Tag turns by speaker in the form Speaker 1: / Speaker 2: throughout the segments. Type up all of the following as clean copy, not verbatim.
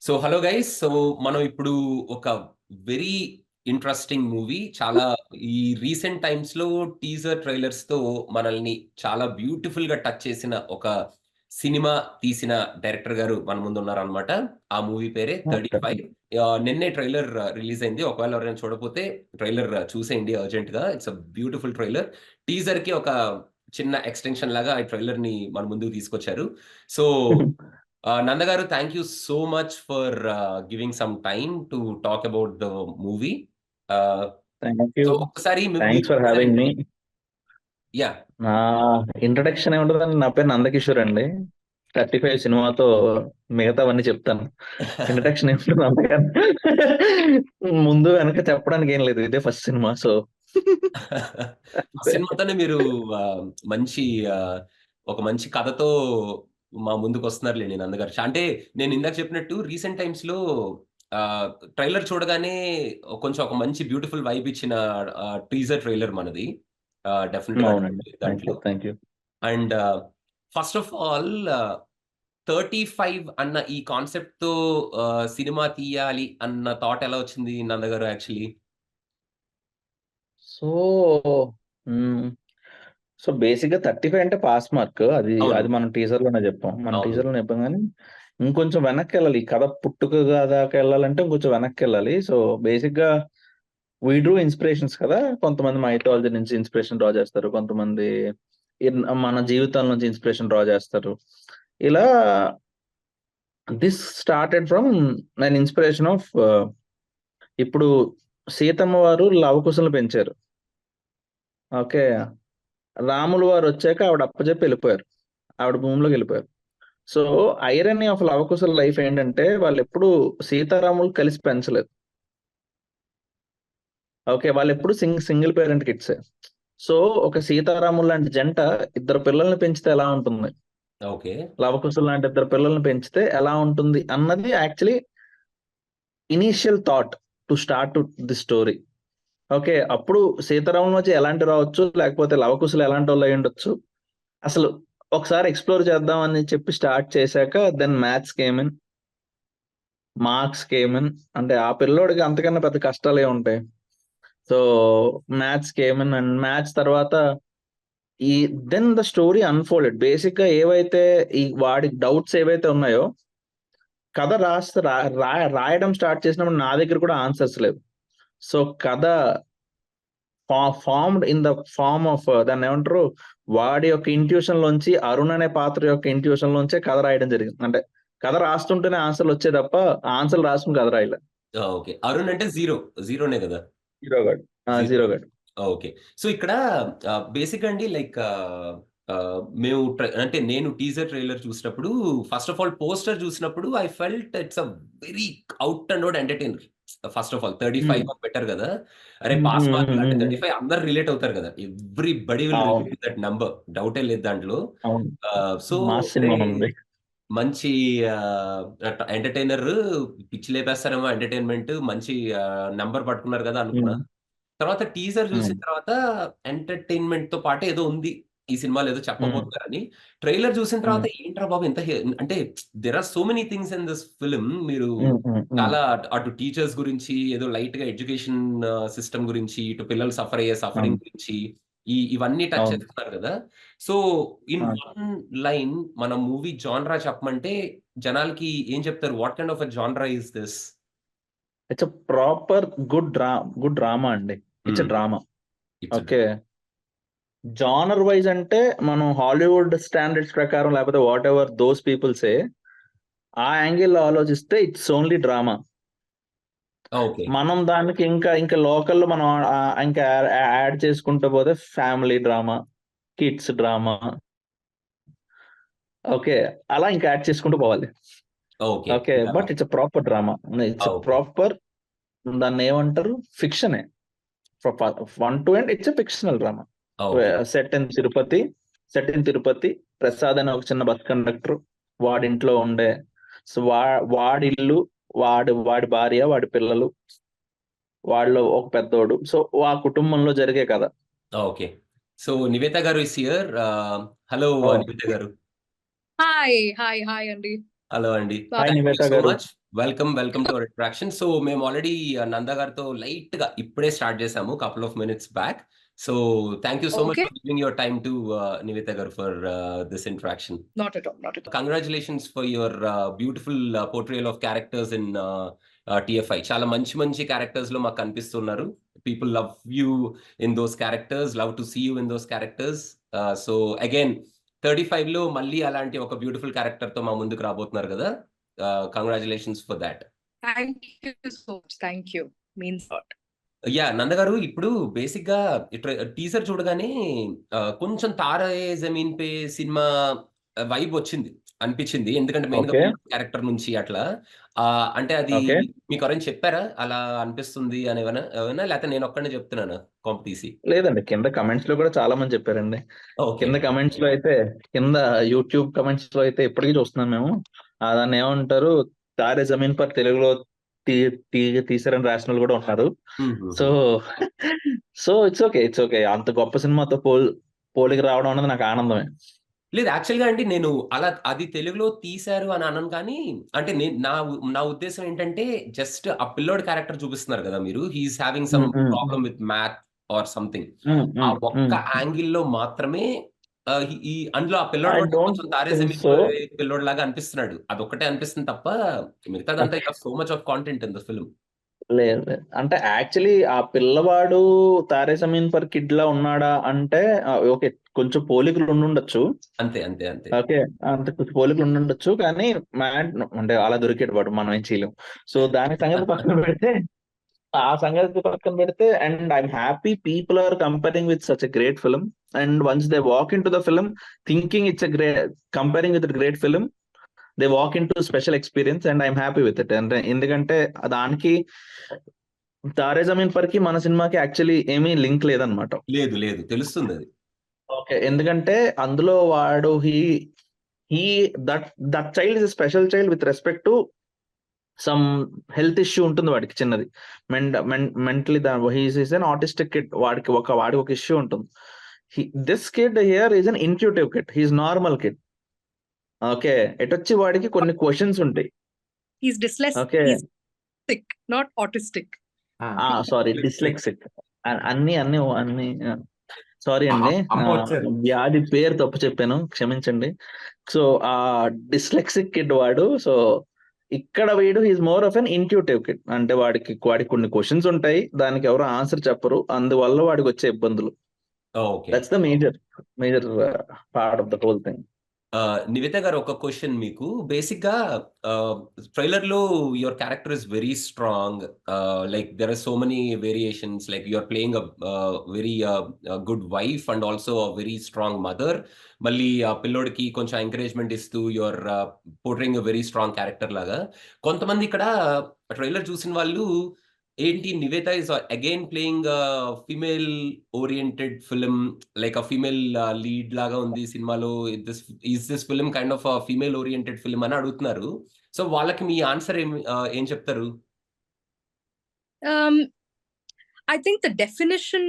Speaker 1: So hello guys. So మనం ఇప్పుడు ఒక వెరీ ఇంట్రెస్టింగ్ మూవీ, చాలా ఈ రీసెంట్ టైమ్స్ లో టీజర్ ట్రైలర్స్ తో మనల్ని చాలా బ్యూటిఫుల్ గా టచ్ చేసిన ఒక సినిమా తీసిన డైరెక్టర్ గారు మన ముందు ఉన్నారనమాట. ఆ మూవీ పేరే
Speaker 2: ఓకే.
Speaker 1: 35. నిన్నే ట్రైలర్ రిలీజ్ అయింది. ఒకవేళ ఎవరైనా చూడకపోతే ట్రైలర్ చూసేయండి అర్జెంట్ గా. It's a beautiful trailer. Teaser కి ఒక చిన్న ఎక్స్టెన్షన్ లాగా ఈ ట్రైలర్ ని మన ముందుకు తీసుకొచ్చారు. So Nanda garu, thank you so much for giving some time to talk about the movie. Uh,
Speaker 2: thank you.
Speaker 1: so ఒకసారి
Speaker 2: thanks for having me.
Speaker 1: Yeah
Speaker 2: నా ఇంట్రడక్షన్ ఏముంటుందండి, నా పేరు నందకిషోర్ అండి. 35 సినిమాతో మిగతావన్నీ చెప్తాను. ఇంట్రడక్షన్ ఏముంటుంది అంతకన్నా ముందు వెనక చెప్పడానికి ఏం లేదు, ఇదే ఫస్ట్ సినిమా. సో
Speaker 1: సినిమాతోనే మీరు మంచి ఒక మంచి కథతో మా ముందుకు వస్తున్నారులేండి నందగారు. అంటే నేను ఇందాక చెప్పినట్టు రీసెంట్ టైమ్స్ లో ట్రైలర్ చూడగానే కొంచెం ఒక మంచి బ్యూటిఫుల్ వైబ్ ఇచ్చిన టీజర్ ట్రైలర్ మనది. డెఫినెట్ గా
Speaker 2: అవునండి.
Speaker 1: దాంట్లో.
Speaker 2: Thank you.
Speaker 1: And first of all 35 అన్న ఈ కాన్సెప్ట్ తో సినిమా తీయాలి అన్న థాట్ ఎలా వచ్చింది నందగారు యాక్చువల్లీ?
Speaker 2: సో సో బేసిక్ గా 35 అంటే పాస్ మార్క్. అది
Speaker 1: అవును,
Speaker 2: అది మనం టీజర్ లోనే చెప్పాం. మనం
Speaker 1: అవును.
Speaker 2: టీజర్ లోనే చెప్పాం కానీ ఇంకొంచెం వెనక్కి వెళ్ళాలి. ఈ కథ పుట్టుకగా దాకా వెళ్ళాలంటే ఇంకొంచెం వెనక్కి వెళ్ళాలి. సో బేసిక్ గా వీ డ్రూ ఇన్స్పిరేషన్స్ కదా. కొంతమంది మైథాలజీ నుంచి ఇన్స్పిరేషన్ డ్రా చేస్తారు, కొంతమంది మన జీవితాల నుంచి ఇన్స్పిరేషన్ డ్రా చేస్తారు. ఇలా this started from an inspiration of ఇప్పుడు సీతమ్మ వారు లవకుశలను పెంచారు. ఓకే. రాములు వారు వచ్చాక ఆవిడ అప్పచెప్పి వెళ్ళిపోయారు, ఆవిడ భూమిలోకి వెళ్ళిపోయారు. సో ఐరనీ ఆఫ్ లవకుశల లైఫ్ ఏంటంటే వాళ్ళు ఎప్పుడు సీతారాములు కలిసి పెంచలేదు. ఓకే. వాళ్ళు ఎప్పుడు సింగిల్ పేరెంట్ కిడ్స్. సో ఒక సీతారాములు లాంటి జంట ఇద్దరు పిల్లల్ని పెంచితే ఎలా ఉంటుంది,
Speaker 1: ఓకే.
Speaker 2: లవకుశులు లాంటి ఇద్దరు పిల్లల్ని పెంచితే ఎలా ఉంటుంది అన్నది actually initial thought to start to the story. Okay. అప్పుడు సీతారాముల వచ్చి ఎలాంటి రావచ్చు, లేకపోతే లవకుశులు ఎలాంటి వాళ్ళు అయి ఉండొచ్చు, అసలు ఒకసారి ఎక్స్ప్లోర్ చేద్దాం అని చెప్పి స్టార్ట్ చేశాక దెన్ మ్యాథ్స్ కేమన్, మార్క్స్ కేమన్. అంటే ఆ పిల్లోడికి అంతకన్నా పెద్ద కష్టాలే ఉంటాయి. సో మ్యాథ్స్ కేమన్ అండ్ మ్యాథ్స్ తర్వాత ఈ then the story unfolded. Basic గా ఏవైతే ఈ వాడి డౌట్స్ ఏవైతే ఉన్నాయో, కథ రాయడం స్టార్ట్ చేసినప్పుడు నా దగ్గర కూడా ఆన్సర్స్ లేవు. సో కథ formed in the form of దాన్ని ఏమంటారు, వాడి యొక్క ఇంట్యూషన్ లోంచి, అరుణ్ అనే పాత్ర యొక్క ఇంట్యూషన్ లోంచే కథ రాయడం జరిగింది. అంటే కథ రాస్తుంటేనే ఆన్సర్లు వచ్చే తప్ప ఆన్సర్లు రాసుకుని కథ రాయలే.
Speaker 1: ఓకే. అరుణ్ అంటే జీరోనే కదా?
Speaker 2: హీరో గాడు.
Speaker 1: జీరో.
Speaker 2: జీరో గాడు.
Speaker 1: ఓకే. సో ఇక్కడ బేసిక్ అండి, లైక్ మేము అంటే నేను టీజర్ ట్రైలర్ చూసినప్పుడు, ఫస్ట్ ఆఫ్ ఆల్ పోస్టర్ చూసినప్పుడు I felt it's a very out and out entertainer. First of all 35 అని పెట్టారు కదా. అరే పాస్ మార్క్ అంటే 35 అందరు రిలేట్ అవుతారు కదా. ఎవ్రీబడి విల్
Speaker 2: అవును.
Speaker 1: రిలేట్ దట్ నంబర్, డౌటే లేదు దాంట్లో.
Speaker 2: అవును.
Speaker 1: సో
Speaker 2: మాస్ సినిమా ఉంది.
Speaker 1: మంచి ఎంటర్టైనర్, పిచ్చి లేపేస్తారేమో ఎంటర్టైన్మెంట్, మంచి నంబర్ పట్టుకున్నారు కదా అనుకున్నా. తర్వాత టీజర్ చూసిన తర్వాత ఎంటర్టైన్మెంట్ తో పాటు ఏదో ఉంది ఈ సినిమాలో, ఏదో చెప్పబోతున్నారని. ట్రైలర్ చూసిన తర్వాత ఏంట్రా బాబు ఇంత అంటే there are so many things in this film. మీరు చాలా అటు టీచర్స్ గురించి, ఏదో లైట్ గా ఎడ్యుకేషన్ సిస్టమ్ గురించి, ఇటు పిల్లలు సఫర్ అయ్యే సఫరింగ్ గురించి, ఇవన్నీ టచ్ చేస్తున్నారు కదా. సో ఇన్ వన్ లైన్ మన మూవీ జాన్రా చెప్పమంటే జనాలకి ఏం చెప్తారు? What kind of a genre is this?
Speaker 2: It's a proper good drama అండి. It's a drama. Okay. Genre wise అంటే మనం హాలీవుడ్ స్టాండర్డ్స్ ప్రకారం, లేకపోతే వాట్ ఎవర్ దోస్ పీపుల్సే, ఆ యాంగిల్ లో ఆలోచిస్తే ఇట్స్ ఓన్లీ డ్రామా.
Speaker 1: ఓకే.
Speaker 2: మనం దానికి ఇంకా ఇంకా లోకల్లో మనం ఇంకా యాడ్ చేసుకుంటూ పోతే family drama, kids drama, okay, అలా ఇంకా యాడ్ చేసుకుంటూ పోవాలి.
Speaker 1: Okay.
Speaker 2: Okay. But it's proper drama. It's proper, దాన్ని ఏమంటారు, ఫిక్షనే. 1 to end it's fictional drama. Set in Tirupati. Prasad అనే ఒక చిన్న బస్ కండక్టర్, వాడింట్లో ఉండే వాడి ఇల్లు, వాడి భార్య, వాడి పిల్లలు, వాళ్ళు ఒక పెద్దోడు. సో ఆ కుటుంబంలో జరిగే కథ.
Speaker 1: ఓకే. సో నివేత గారు ఇస్ హియర్. హలో నివేత గారు.
Speaker 3: హాయ్ అండి.
Speaker 1: హలో అండి.
Speaker 2: Hi
Speaker 1: thank you
Speaker 2: Nivetha
Speaker 1: so
Speaker 2: గారు.
Speaker 1: Much welcome to our interaction. So మేము ఆల్రెడీ నంద గారితో లైట్ గా ఇప్పుడే స్టార్ట్ చేసాము, couple of minutes back. So thank you so much
Speaker 3: Okay.
Speaker 1: For giving your time to Nivetha గారు for this interaction.
Speaker 3: Not at all. Not at all.
Speaker 1: Congratulations for your beautiful portrayal of characters in TFI. చాలా మంచి characters లో మాకు కనిపిస్తున్నారు. People love you in those characters, love to see you in those characters. So again 35 లో మళ్ళీ అలాంటి ఒక beautiful character తో మా ముందుకు రాబోతున్నారు కదా. Congratulations for that.
Speaker 3: Thank you so much. Thank you. Means a lot.
Speaker 1: Yeah Nanda గారు, ఇప్పుడు బేసిక్ గా టీజర్ చూడగానే కొంచెం తారే జమీన్ పే సినిమా వైబ్ అనిపించింది. ఎందుకంటే మెయిన్ గా
Speaker 2: Okay.
Speaker 1: క్యారెక్టర్ నుంచి అట్లా అంటే అది
Speaker 2: Okay.
Speaker 1: మీకు ఎవరైనా చెప్పారా అలా అనిపిస్తుంది అని ఏమైనా లేకపోతే నేను ఒక్కడే చెప్తున్నాను కొంప తీసి?
Speaker 2: లేదండి, కింద కమెంట్స్ లో కూడా చాలా మంది చెప్పారండి.
Speaker 1: ఓకే.
Speaker 2: కింద కమెంట్స్ లో అయితే, కింద యూట్యూబ్ కమెంట్స్ లో అయితే ఇప్పటికీ చూస్తున్నాం మేము. దాన్ని ఏమంటారు, తారే జమీన్ పర్ తెలుగులో తీసారని రాసిన వాళ్ళు కూడా ఉన్నారు. So it's okay. అంత గొప్ప సినిమాతో పోలికి రావడం అనేది నాకు ఆనందమే.
Speaker 1: లేదు, యాక్చువల్ గా అండి నేను అలా అది తెలుగులో తీశారు అని అనను, కానీ అంటే నా ఉద్దేశం ఏంటంటే జస్ట్ ఆ పిల్లోడి క్యారెక్టర్ చూపిస్తున్నారు కదా మీరు, he's having some problem with math or something. ఆ ఒక్క యాంగిల్ లో మాత్రమే ఈ అందులో ఆ పిల్లోడు కూడా కొంచెం తారే జమీన్ పిల్లోడు లాగా అనిపిస్తున్నాడు. అదొక్కటే అనిపిస్తుంది తప్ప మిగతాదంతా so much of content in the film.
Speaker 2: లేదు, అంటే యాక్చువల్లీ ఆ పిల్లవాడు తారే జమీన్ పర్ కిడ్ లా ఉన్నాడా అంటే ఓకే, కొంచెం పోలికలు ఉండుండొచ్చు.
Speaker 1: అంతే.
Speaker 2: ఓకే, అంత కొంచెం పోలికలు ఉండుండొచ్చు, కానీ మ్యాడ్ అంటే అలా దొరికేడు వాడు, మనం ఏం చేయలేం. సో దాని సంగతి పక్కన పెడితే and I'm happy people are comparing with such a great film. And once they walk in to the film thinking it's a comparing with great film, they walk in to special experience and I'm happy with it. అంటే ఎందుకంటే దానికి Taare Zameen per కి మన సినిమాకి actually ఏమీ link లేదనమాట.
Speaker 1: లేదు తెలుస్తుంది అది.
Speaker 2: ఓకే, ఎందుకంటే అందులో వాడు that child is special child with respect to some health issue ఉంటుంది వాడికి, చిన్నది mentally. He's an autistic kid, వాడికి ఒక ఇష్యూ ఉంటుంది. This kid here is an intuitive kid, he's normal kid. Okay, ఎటొచ్చి వాడికి కొన్ని క్వశ్చన్స్ ఉంటాయి.
Speaker 3: He's dyslexic.
Speaker 2: Okay.
Speaker 3: He's sick, not autistic.
Speaker 2: Sorry, dyslexic. అన్ని సారీ అండి, వ్యాధి పేరు తప్పు చెప్పాను, క్షమించండి. సో ఆ డిస్లెక్సిక్ కిడ్ వాడు. సో ఇక్కడ వీడు he's more of an intuitive kid. అంటే వాడికి కొన్ని క్వశ్చన్స్ ఉంటాయి, దానికి ఎవరు ఆన్సర్ చెప్పరు, అందువల్ల వాడికి వచ్చే ఇబ్బందులు. That's the major part of the whole thing.
Speaker 1: Nivetha గారు, ఒక క్వశ్చన్ మీకు. బేసిక్ గా ట్రైలర్ లో your character is very strong, like there are so many variations, like you're playing very good wife and also very strong mother. మళ్ళీ ఆ పిల్లోడికి కొంచెం encouragement ఇస్తూ your portraying very strong character లాగా. కొంతమంది ఇక్కడ ట్రైలర్ చూసిన వాళ్ళు ఏంటి, Nivetha is again playing female oriented film, like a female lead లాగా ఉంది సినిమాలో, this film kind of female oriented film అని అడుగుతున్నారు. సో వాళ్ళకి మీ ఆన్సర్ ఏం చెప్తారు?
Speaker 3: I think the definition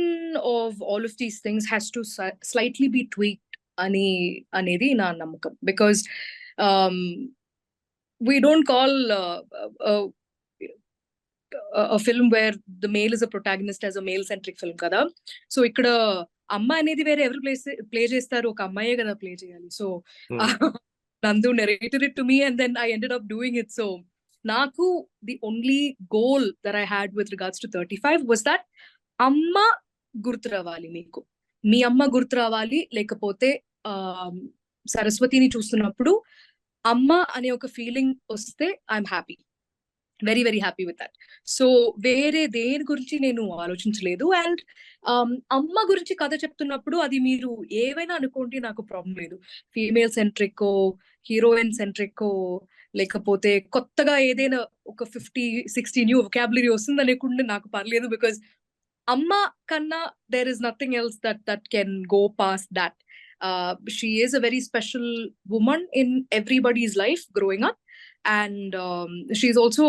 Speaker 3: of all of these things has to slightly be tweaked anedi na namakam, because we don't call a film where the male is a protagonist as a male centric film kada. So ikkada amma anedi vere every play chestaru, oka ammaye kada play cheyali. So Nandu narrated it to me and then I ended up doing it. So naku the only goal that I had with regards to 35 was that amma gurtu ravali, meeku మీ అమ్మ గుర్తు రావాలి, లేకపోతే సరస్వతిని చూస్తున్నప్పుడు అమ్మ అనే ఒక feeling వస్తే I'm happy, very very happy with that. So వేరే దేని గురించి నేను ఆలోచించలేదు. అండ్ అమ్మ గురించి కథ చెప్తున్నప్పుడు అది మీరు ఏవైనా అనుకోండి, నాకు ప్రాబ్లం లేదు. ఫీమేల్ సెంట్రిక్కో, హీరోయిన్ సెంట్రిక్కో, లేకపోతే కొత్తగా ఏదైనా ఒక 50-60 న్యూ వొకాబులరీ వస్తుంది అనుకుంటే నాకు పర్లేదు. బికాస్ అమ్మ కన్నా there is nothing else that can go past that. She is a very special woman in everybody's life growing up. And she's also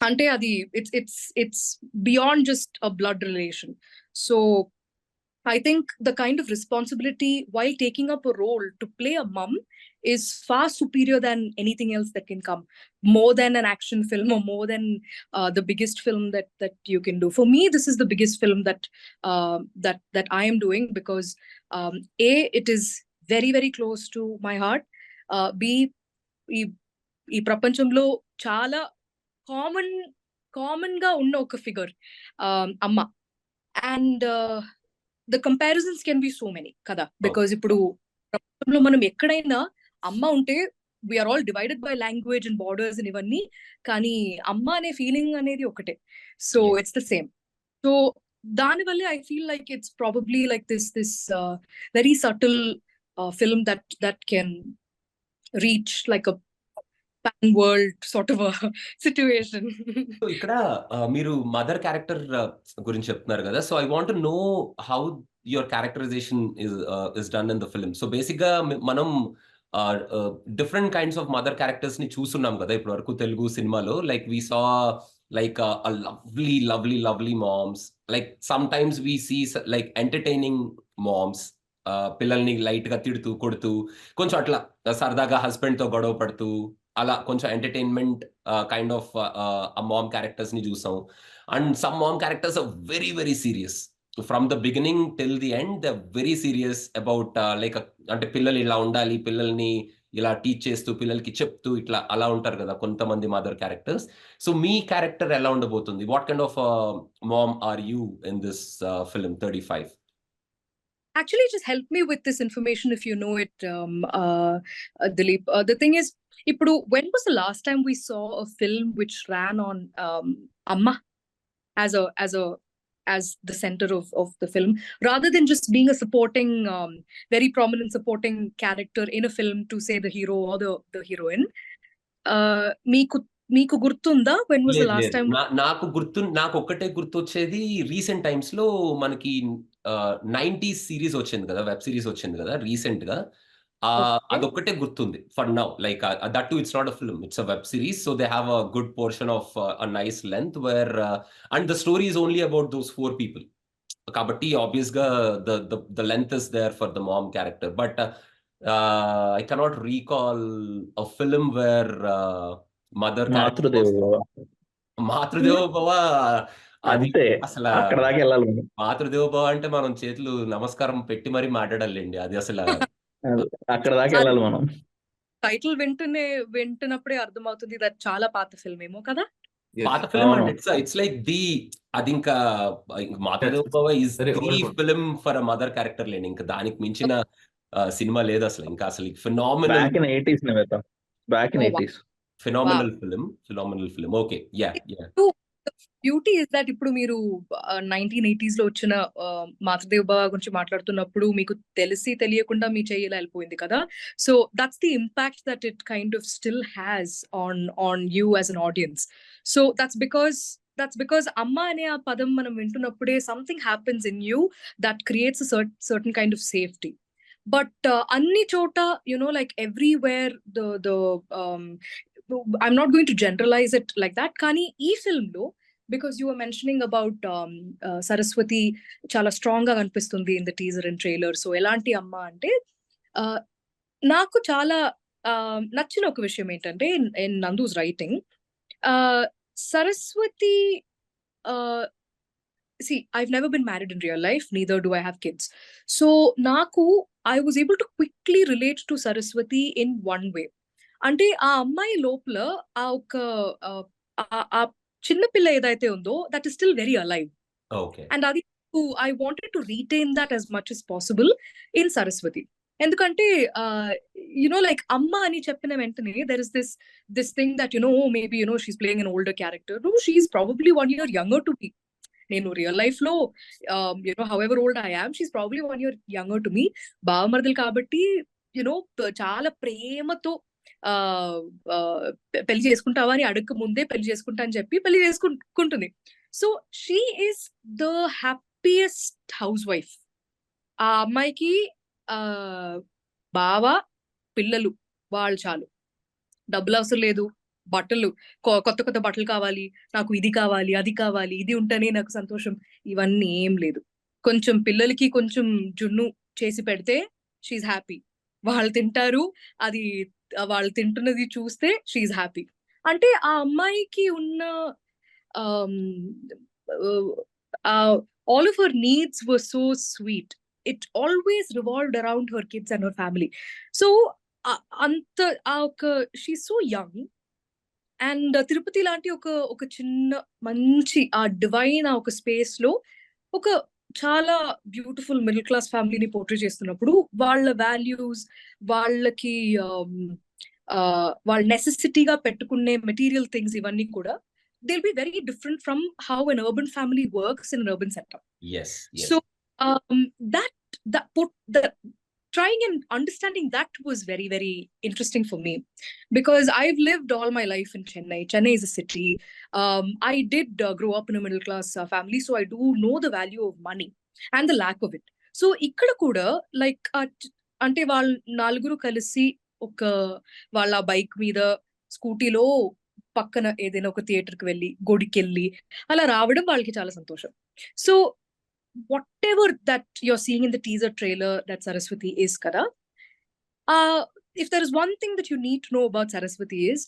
Speaker 3: ante adi it's beyond just a blood relation. So I think the kind of responsibility while taking up a role to play a mum is far superior than anything else that can come, more than an action film or more than the biggest film that you can do. For me, this is the biggest film that I am doing, because it is very very close to my heart. B, ఈ ప్రపంచంలో చాలా common గా ఉన్న ఒక figure అమ్మ. And the comparisons can be so many కదా, because ఇప్పుడు ప్రపంచంలో మనం ఎక్కడైనా అమ్మ ఉంటే we're all divided by language and borders and ఇవన్నీ, కానీ అమ్మ అనే ఫీలింగ్ అనేది ఒకటే. So it's the same. So దానివల్లే I feel like it's probably like this very subtle film that can reach like a pan world sort of a situation.
Speaker 1: So ఇక్కడ మీరు mother character గురించి చెప్తున్నారు కదా, so I want know how your characterization is done in the film. So basic గా మనం different kinds of mother characters ని చూస్తున్నాం కదా ఇప్పటి వరకు తెలుగు సినిమాలో. Like we saw like lovely moms, like some times we see like entertaining moms, పిల్లల్ని light గా తిడుతూ కొడుతూ కొంచెం అట్లా సరదాగా హస్బెండ్ తో గొడవ పడుతూ అలా కొంచెం entertainment kind of mom characters ని చూసాం. And some mom characters are very very serious from the beginning till the end. They are very serious about like అంటే పిల్లలు ఇలా ఉండాలి, పిల్లల్ని ఇలా టీచ్ చేస్తూ పిల్లలకి చెప్తూ ఇట్లా అలా ఉంటారు కదా కొంతమంది మదర్ క్యారెక్టర్స్. సో మీ క్యారెక్టర్ ఎలా ఉండబోతుంది? What kind of mom are you in this film 35?
Speaker 3: Actually, just help me with this information if you know it, Dilip. The thing is, Ippudu, when was the last time we saw a film which ran on Amma as the center of the film, rather than just being a supporting, very prominent supporting character in a film to say the hero or the heroine? మీకు గుర్తుందా? when was the last time?
Speaker 1: నాకు ఒక్కటే గుర్తొచ్చేది recent times లో మనకి 90s series వచ్చింది కదా, web series వచ్చింది కదా రీసెంట్ గా. అదొక్కటే గుర్తుంది for now. Like that too it's not a film, it's a web series. So they have a good portion of a nice length where and the story is only about those 4 people. కాబట్టి obvious గా the length is there for the mom character. But I cannot recall a film where mother Matrudevo Bhava. అది
Speaker 2: అంతే,
Speaker 1: అసలు
Speaker 2: అక్కడ దాకా వెళ్ళాలి మనం.
Speaker 1: మాతృదేవో భవ అంటే మనం చేతులు నమస్కారం పెట్టి మరీ మాట్లాడాలండి. అది అసలు
Speaker 2: అక్కడ దాకా వెళ్ళాలి మనం.
Speaker 3: టైటిల్ వింటున్నప్పుడే అర్థమవుతుంది దట్ చాలా పాత ఫిల్మ్ ఏమో కదా.
Speaker 1: పాత film and it's like the అది ఇంకా మాతృదేవో భవ is the film for a mother character లేని ఇంకా దానికి మించిన సినిమా లేదు అసలు. ఇంకా అసలు phenomenal
Speaker 2: back in 80s back in 80s
Speaker 1: phenomenal film. Okay, yeah.
Speaker 3: Beauty is that ఇప్పుడు మీరు 1980s లో వచ్చిన మాతృదేవ్ భవ గురించి మాట్లాడుతున్నప్పుడు మీకు తెలిసి తెలియకుండా మీ చెయ్యి ఇలా వెళ్ళిపోయింది కదా. So that's the impact that it kind of still has on you as an audience. So that's because అమ్మ అనే ఆ పదం మనం వింటున్నప్పుడే something happens in you that creates certain kind of safety. But అన్ని చోట like everywhere the I'm not going to generalize it like that, కానీ ఈ ఫిల్మ్ లో because you were mentioning about Saraswati చాలా స్ట్రాంగ్ గా కనిపిస్తుంది in the teaser and trailer. So ఎలాంటి అమ్మ అంటే నాకు చాలా నచ్చిన ఒక విషయం ఏంటంటే in Nandu's writing, Saraswati, see, I've never been married in real life, neither do I have kids. So naku I was able to quickly relate to Saraswati in one way. అంటే ఆ అమ్మాయి లోపల ఆ ఒక ఆ చిన్న పిల్ల ఏదైతే ఉందో that is still very alive. And అది I wanted to retain that as much as possible in Saraswati. ఎందుకంటే like అమ్మ అని చెప్పిన వెంటనే there is this thing that maybe she's playing an older character. No, she's probably 1 year younger to me. నేను real life లో however old I am, she's probably 1 year younger to me. బావమరదలు కాబట్టి చాలా ప్రేమతో పెళ్లి చేసుకుంటావా అని అడగక ముందే పెళ్లి చేసుకుంటా అని చెప్పి పెళ్లి చేసుకుంటుంది. So she is the happiest house wife. ఆ అమ్మాయికి బావ పిల్లలు వాళ్ళు చాలు, డబ్బులు అవసరం లేదు, బట్టలు కొత్త బట్టలు కావాలి, నాకు ఇది కావాలి అది కావాలి, ఇది ఉంటేనే నాకు సంతోషం, ఇవన్నీ ఏం లేదు. కొంచెం పిల్లలకి కొంచెం జున్ను చేసి పెడితే షీఈ్ హ్యాపీ. వాళ్ళు తింటారు. అది వాళ్ళు తింటున్నది చూస్తే షీఈ్ హ్యాపీ. అంటే ఆ అమ్మాయికి ఉన్న all of her needs were so sweet. It always revolved around her kids and her family. So she's so young. And Tirupati లాంటి ఒక చిన్న మంచి ఆ డివైన్ ఆ ఒక స్పేస్ లో ఒక చాలా బ్యూటిఫుల్ మిడిల్ క్లాస్ ఫ్యామిలీని పోర్ట్రే చేస్తున్నప్పుడు వాళ్ళ వాల్యూస్, వాళ్ళకి వాళ్ళ నెసెసిటీగా పెట్టుకునే మెటీరియల్ థింగ్స్ ఇవన్నీ కూడా they'll be very different from how an urban family works in an urban setup.
Speaker 1: Yes.
Speaker 3: So that trying and understanding that was very, very interesting for me, because I've lived all my life in Chennai. Chennai is a city. I did grow up in a middle class family, so I do know the value of money and the lack of it. So ikkada kuda like ante వాళ్ళు నలుగురు కలిసి ఒక వాళ్ళ bike మీద స్కూటీలో పక్కన ఏదైనా ఒక థియేటర్కి వెళ్ళి గుడికి వెళ్ళి అలా రావడం వాళ్ళకి చాలా సంతోషం. So whatever that you're seeing in the teaser trailer that Saraswati is kada, if there is one thing that you need to know about Saraswati is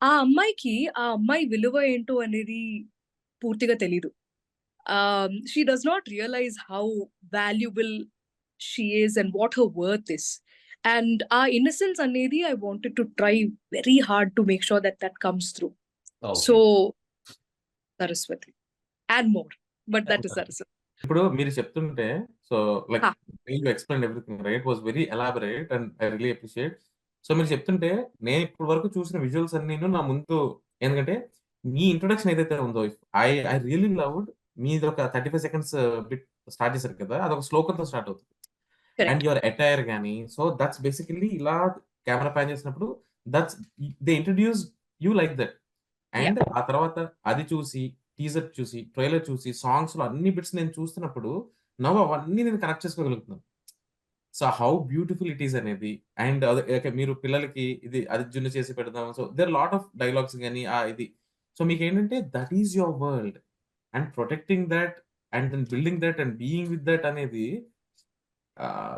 Speaker 3: ఆ అమ్మాయి విలువ ఏంటో అనేది పూర్తిగా తెలీదు. She does not realize how valuable she is and what her worth is. And our innocence anedi, I wanted to try very hard to make sure that comes through.
Speaker 1: Okay.
Speaker 3: So Saraswati and more, but that is Saraswati.
Speaker 4: ఇప్పుడు మీరు చెప్తుంటే so like you explain everything right, was very elaborate and I really appreciate. So మీరు చెప్తుంటే నేను ఇప్పటి వరకు చూసిన visuals అన్ని నా ముందు, ఎందుకంటే మీ ఇంట్రొడక్షన్ ఏదైతే ఉందో ఐ రియలీ లవ్డ్. మీది ఒక 35 seconds బిట్ స్టార్ట్ చేశారు కదా, అదొక శ్లోకంతో స్టార్ట్ అవుతుంది. అండ్ యువర్ అటైర్ కానీ, సో దట్స్ బేసికలీ ఇలా కెమెరా ప్యాన్ చేసినప్పుడు that's they introduce you like that. And ఆ తర్వాత అది చూసి టీజర్ చూసి ట్రైలర్ చూసి సాంగ్స్ లో అన్ని బిట్స్ నేను చూస్తున్నప్పుడు అవన్నీ నేను కనెక్ట్ చేసుకోగలుగుతున్నాను. So how beautiful it is అనేది. అండ్ మీరు పిల్లలకి ఇది అది జున్ను చేసి పెడదాం, so there lot of dialogues కానీ ఇది. సో మీకు ఏంటంటే that is your world and protecting that and then building that and being with that అనేది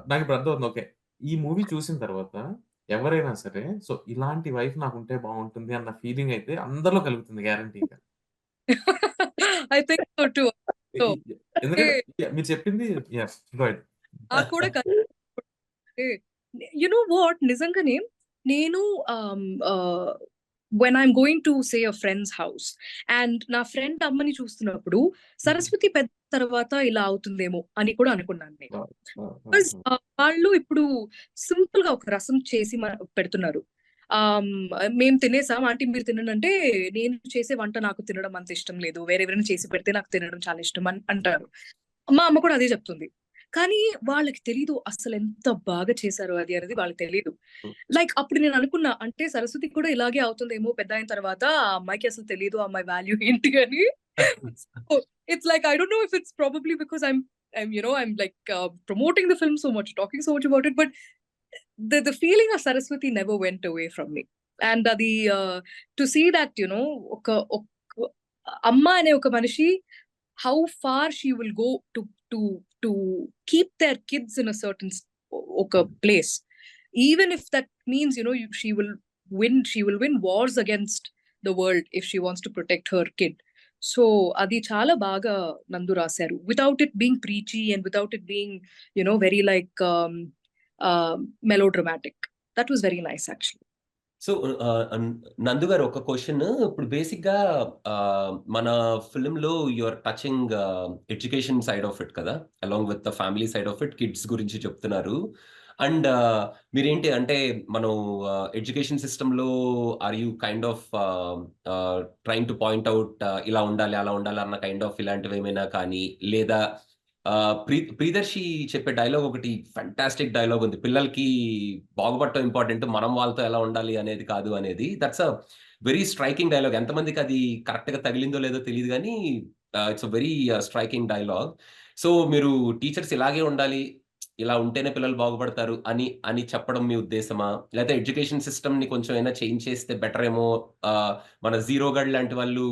Speaker 4: నాకు ఇప్పుడు అర్థం అవుతుంది. ఓకే, ఈ మూవీ చూసిన తర్వాత ఎవరైనా సరే సో ఇలాంటి వైఫ్ నాకు ఉంటే బాగుంటుంది అన్న ఫీలింగ్ అయితే అందరిలో కలుగుతుంది గ్యారంటీగా.
Speaker 3: I think so too. So
Speaker 4: ఎందుకంటే మీరు చెప్పింది
Speaker 3: కూడా you know what, నిజంగానే నేను when I'm going to say a friend's house and నా ఫ్రెండ్ అమ్మని చూస్తున్నప్పుడు సరస్వతి పెద్ద తర్వాత ఇలా అవుతుందేమో అని కూడా అనుకున్నాను నేను. వాళ్ళు ఇప్పుడు సింపుల్ గా ఒక రసం చేసి పెడుతున్నారు. మేము తినేసాం, ఆంటీ మీరు తినంటే నేను చేసే వంట నాకు తినడం అంత ఇష్టం లేదు, వేరే ఎవరైనా చేసి పెడితే నాకు తినడం చాలా ఇష్టం అని అంటారు. మా అమ్మ కూడా అదే చెప్తుంది. కానీ వాళ్ళకి తెలీదు అసలు ఎంత బాగా చేశారు అది అనేది వాళ్ళకి తెలీదు. లైక్ అప్పుడు నేను అనుకున్నా, అంటే సరస్వతి కూడా ఇలాగే అవుతుందేమో పెద్ద అయిన తర్వాత, ఆ అమ్మాయికి అసలు తెలీదు ఆ అమ్మాయి వాల్యూ ఏంటి అని. It's like I don't no if it's probably because I'm like promoting the film so much, talking so much about it, but the feeling of Saraswati never went away from me. And to see that, you know, amma ane oka manishi, how far she will go to keep their kids in a certain place, even if that means, you know, she will win wars against the world if she wants to protect her kid. So adi chala baga Nandu rasaru, without it being preachy and without it being, you know, very like melodramatic. That was very nice actually.
Speaker 1: So నందు గారు ఒక question. ఇప్పుడు basic గా మన film లో your touching education side of it కదా, along with the family side of it, kids గురించి చెప్తున్నారు. అండ్ మీరేంటి అంటే మనం ఎడ్యుకేషన్ సిస్టమ్ లో are you kind of trying to point out ఇలా ఉండాలి అలా ఉండాలి అన్న కైండ్ ఆఫ్ ఇలాంటివి ఏమైనా కానీ, లేదా ప్రియదర్శి చెప్పే డైలాగ్ ఒకటి ఫ్యాంటాస్టిక్ డైలాగ్ ఉంది, పిల్లలకి బాగుపడటం ఇంపార్టెంట్, మనం వాళ్ళతో ఎలా ఉండాలి అనేది కాదు అనేది. That's a very striking dialogue. ఎంతమందికి అది కరెక్ట్ గా తగిలిందో లేదో తెలియదు కానీ it's a very striking dialogue. So మీరు టీచర్స్ ఇలాగే ఉండాలి, ఇలా ఉంటేనే పిల్లలు బాగుపడతారు అని చెప్పడం మీ ఉద్దేశమా, లేకపోతే ఎడ్యుకేషన్ సిస్టమ్ ని కొంచెం అయినా చేంజ్ చేస్తే బెటర్ ఏమో, మన జీరో గడ్ లాంటి వాళ్ళు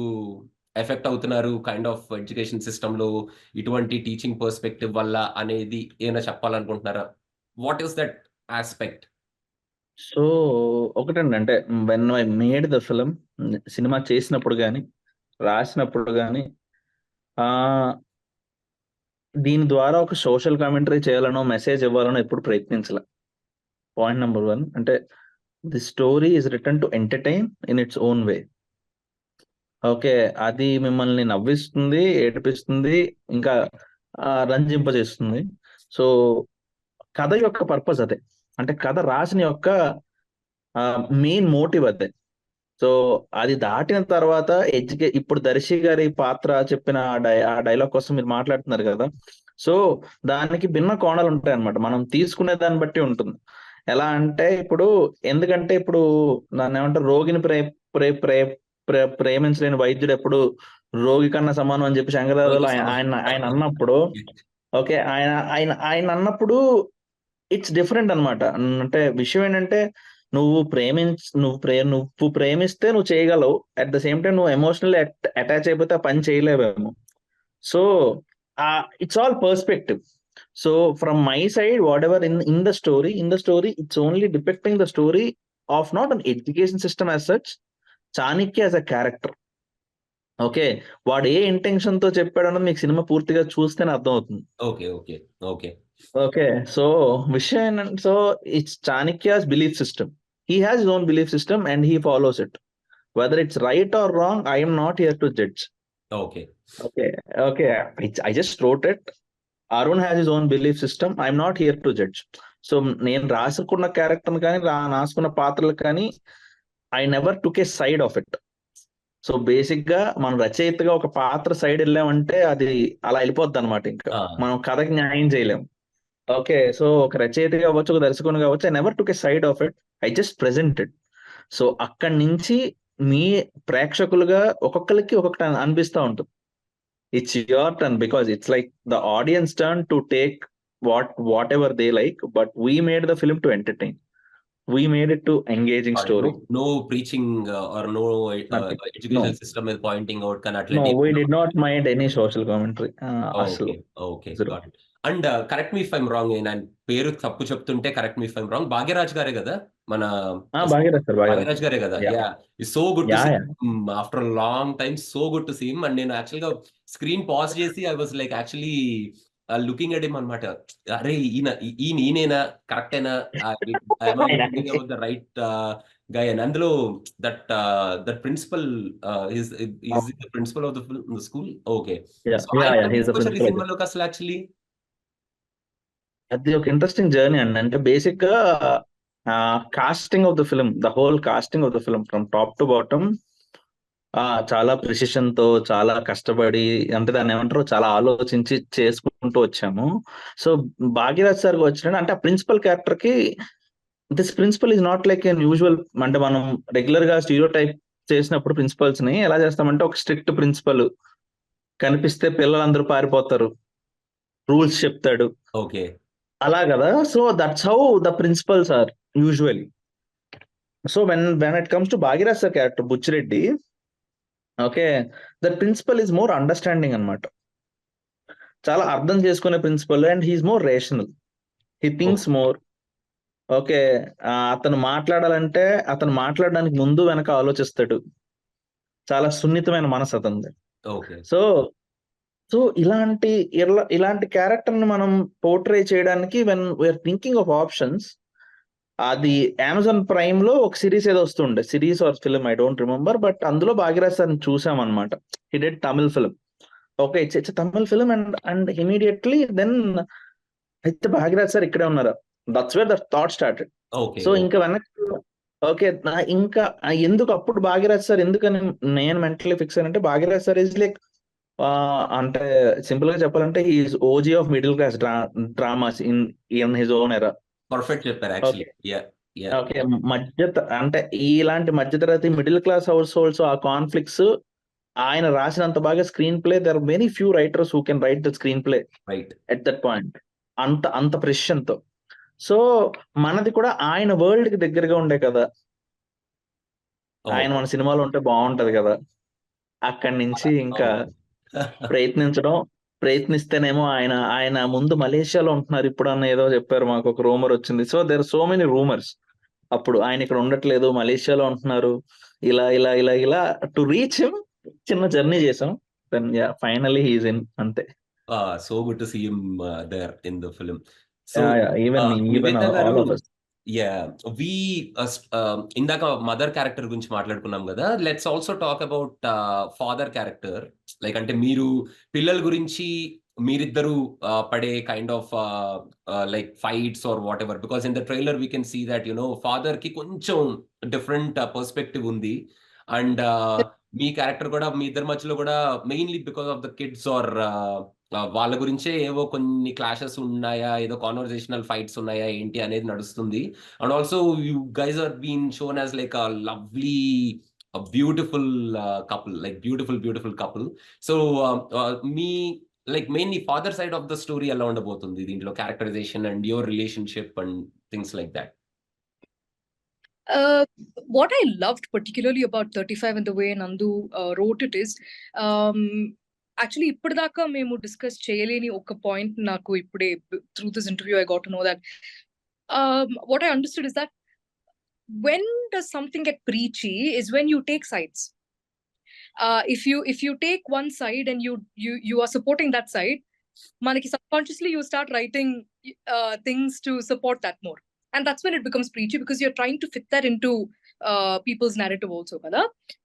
Speaker 1: ఎఫెక్ట్ అవుతున్నారు కైండ్ ఆఫ్ ఎడ్యుకేషన్ సిస్టంలో ఇటువంటి టీచింగ్ పర్స్పెక్టివ్ వల్ల అనేది ఏమైనా చెప్పాలనుకుంటున్నారా? What is that aspect?
Speaker 2: So ఒకటండి, అంటే when I made the film, cinema చేసినప్పుడు కానీ రాసినప్పుడు కానీ దీని ద్వారా ఒక సోషల్ కామెంటరీ చేయాలనో మెసేజ్ ఇవ్వాలనో ఎప్పుడు ప్రయత్నించలే. పాయింట్ నెంబర్ 1 అంటే the story is return to entertain in its own way. Okay, అది మిమ్మల్ని నవ్విస్తుంది, ఏడిపిస్తుంది, ఇంకా రంజింపజేస్తుంది. సో కథ యొక్క పర్పస్ అదే, అంటే కథ రాసిన యొక్క మెయిన్ మోటివ్ అదే. సో అది దాటిన తర్వాత ఇప్పుడు దర్శి గారి పాత్ర చెప్పిన ఆ డైలాగ్ కోసం మీరు మాట్లాడుతున్నారు కదా, సో దానికి భిన్న కోణాలు ఉంటాయి అన్నమాట. మనం తీసుకునే దాన్ని బట్టి ఉంటుంది. ఎలా అంటే ఎందుకంటే ఇప్పుడు దాన్ని ఏమంటారు, రోగిని ప్రేమించలేని వైద్యుడు ఎప్పుడు రోగి కన్నా సమానం అని చెప్పి శంకరాచార్యులు ఆయన అన్నప్పుడు, ఓకే, ఆయన ఆయన ఆయన అన్నప్పుడు ఇట్స్ డిఫరెంట్ అన్నమాట. అంటే విషయం ఏంటంటే నువ్వు ప్రేమిస్తే నువ్వు చేయగలవు, అట్ ద సేమ్ టైం నువ్వు ఎమోషనల్లీ అటాచ్ అయిపోతే ఆ పని చేయలేవేమో. So it's all perspective. So from my side whatever in the story it's only depicting the story of not an education system as such, Chanakya as a character. Okay, వాడు ఏ intention తో చెప్పాడు అన్నది మీకు సినిమా పూర్తిగా చూస్తేనే అర్థం అవుతుంది.
Speaker 1: Okay okay okay
Speaker 2: okay, so విషయం ఏంటంటే, so it's Chanakya's belief system. He has his own belief system and he follows it. Whether it's right or wrong, I am not here to judge.
Speaker 1: Okay
Speaker 2: okay okay, I just wrote it. Arun has his own belief system, I'm not here to judge. So నేను రాసుకున్న character కానీ రాసుకున్న పాత్రలు కానీ I never took a side of it. So basic గా మనం రచయితగా ఒక పాత్ర సైడ్ వెళ్ళామంటే అది అలా వెళ్ళిపోద్ది అనమాట. ఇంకా మనం కథకి న్యాయం చేయలేం. ఓకే, సో ఒక రచయితగా అవ్వచ్చు, ఒక దర్శకుని కావచ్చు, I never took a side of it, I just presented. So అక్కడి నుంచి మీ ప్రేక్షకులుగా ఒక్కొక్కరికి ఒక్కొక్కటి అనిపిస్తూ ఉంటుంది. It's your turn, because it's like the audience turn to take what ever they like, but we made the film to entertain. We made it to engaging story.
Speaker 1: No preaching or no
Speaker 2: Nothing.
Speaker 1: education
Speaker 2: No.
Speaker 1: system is pointing out
Speaker 2: No,
Speaker 1: అట్లా
Speaker 2: we did not mind any social commentary. అసలు
Speaker 1: okay
Speaker 2: zero.
Speaker 1: Got it. And correct me if I'm wrong, నేను పేరు తప్పు చెప్తుంటే correct me if I'm wrong. Bhagyaraj గారే కదా మన
Speaker 2: Bhagyaraj sir,
Speaker 1: Bhagyaraj గారే కదా?
Speaker 2: Yeah.
Speaker 1: Yeah, it's so good to
Speaker 2: Yeah,
Speaker 1: see
Speaker 2: yeah.
Speaker 1: After long time, so good to see him. And నేను యాక్చువల్ గా స్క్రీన్ పాజ్ చేసి I was like actually looking at him అనమాట. అరే ఈయనేనా, కరెక్టేనా, ద రైట్ guy. And అందులో that principal is the principal of the school. Okay,
Speaker 2: Yeah,
Speaker 1: so ఆయన
Speaker 2: yeah,
Speaker 1: ఎలా
Speaker 2: he's the
Speaker 1: తీసుకొచ్చారు ఈ
Speaker 2: principal.
Speaker 1: సినిమాలోకి అసలు యాక్చువల్లీ?
Speaker 2: అది ఒక ఇంట్రెస్టింగ్ జర్నీ అండి. అంటే బేసిక్ గా casting of the film, the whole casting of the film from top to bottom చాలా ప్రిసిషన్ తో, చాలా కష్టపడి, అంటే దాన్ని ఏమంటారు, చాలా ఆలోచించి చేసుకుంటూ వచ్చాము. సో భాగ్యరాజ్ సార్ వచ్చిన అంటే ఆ ప్రిన్సిపల్ క్యారెక్టర్ కి, this principle is not like an usual. అంటే మనం రెగ్యులర్ గా స్టీరియో టైప్ చేసినప్పుడు ప్రిన్సిపల్స్ ని ఎలా చేస్తామంటే, ఒక స్ట్రిక్ట్ ప్రిన్సిపల్ కనిపిస్తే పిల్లలందరూ పారిపోతారు, రూల్స్ చెప్తాడు,
Speaker 1: ఓకే
Speaker 2: అలా కదా. So that's how the principals are usually. So when it comes to Bhagyaraj sir character Buchi Reddy, okay, the principal is more understanding అన్నమాట. చాలా అర్థం చేసుకునే principal, and he's more rational, he thinks more. Okay, అతను మాట్లాడాలంటే అతను మాట్లాడడానికి ముందు వెనక ఆలోచిస్తాడు. చాలా సున్నితమైన మనసు అతనిది.
Speaker 1: ఓకే
Speaker 2: సో సో ఇలాంటి క్యారెక్టర్ ని మనం పోర్ట్రే చేయడానికి when we're thinking of options, అది అమెజాన్ ప్రైమ్ లో ఒక సిరీస్ ఏదో వస్తుండే, series or film, I don't remember, but అందులో భాగ్యరాజ్ సార్ చూసాం అనమాట. He did Tamil film. Okay, it's Tamil film, and immediately then అయితే భాగ్యరాజ్ సార్ ఇక్కడే ఉన్నారు. That's where the thought started.
Speaker 1: Okay
Speaker 2: so ఇంకా వెనక్కి, ఓకే, ఇంకా ఎందుకు అప్పుడు భాగ్యరాజ్ సార్ ఎందుకని నేను మెంటలీ ఫిక్స్ అయినంటే, భాగ్యరాజ్ సార్ ఈజ్ లైక్, అంటే సింపుల్ గా చెప్పాలంటే is OG of middle class dramas in his own era.
Speaker 1: Perfect చెప్పారు యాక్చువల్లీ. యా యా
Speaker 2: ఓకే, అంటే ఇలాంటి మధ్యతరగతి మిడిల్ క్లాస్ హౌస్ హోల్డ్స్, ఆ కాన్ఫ్లిక్ట్స్ ఆయన రాసినంత బాగా screenplay, there are very few writers who can write the screenplay
Speaker 1: right.
Speaker 2: At that point, అంత precision తో. సో మనది కూడా ఆయన వరల్డ్ కి దగ్గరగా ఉండే కదా, ఆయన మన సినిమాలో ఉంటే బాగుంటది కదా. అక్కడి నుంచి ఇంకా ప్రయత్నిస్తేనేమో ఆయన ముందు మలేషియాలో ఉంటున్నారు ఇప్పుడు అన్న ఏదో చెప్పారు, మాకు ఒక రూమర్ వచ్చింది. So there so many rumours. అప్పుడు ఆయన ఇక్కడ ఉండట్లేదు, మలేషియాలో ఉంటున్నారు, ఇలా ఇలా ఇలా ఇలా టు రీచ్ హిమ్ చిన్న జర్నీ చేసాం. Then ya finally he's in, అంతే.
Speaker 1: So good to see him there in the film. So
Speaker 2: even
Speaker 1: Nivetha garu,
Speaker 2: all of us.
Speaker 1: Ya we ఇందాక మదర్ క్యారెక్టర్ గురించి మాట్లాడుకున్నాం కదా, let's also talk about father character. Like అంటే మీరు పిల్లల గురించి మీరిద్దరు పడే kind of like fights or whatever, because in the trailer we can see that father కి కొంచెం డిఫరెంట్ పర్స్పెక్టివ్ ఉంది. అండ్ మీ క్యారెక్టర్ కూడా, మీ ఇద్దరి మధ్యలో కూడా mainly because of the kids or వాళ్ళ గురించే ఏవో కొన్ని క్లాషెస్ ఉన్నాయా, ఏదో కాన్వర్జేషనల్ ఫైట్స్ ఉన్నాయా ఏంటి అనేది నడుస్తుంది. And also you guys are been shown as like a lovely beautiful couple, like beautiful couple. So మీ like mainly father side of the story ఎలా ఉండబోతుంది దీంట్లో, characterisation and your relationship and things like that?
Speaker 3: What I loved particularly about 35 and the way Nandu wrote it is, actually ఇప్పటిదాకా మేము discuss చేయలేని ఒక point నాకు ఇప్పుడే through this interview I got to know that what I understood is that when does something get preachy is when you take sides. If you take one side and you are supporting that side, manaki subconsciously you start writing things to support that more, and that's when it becomes preachy because you're trying to fit that into people's narrative also kada.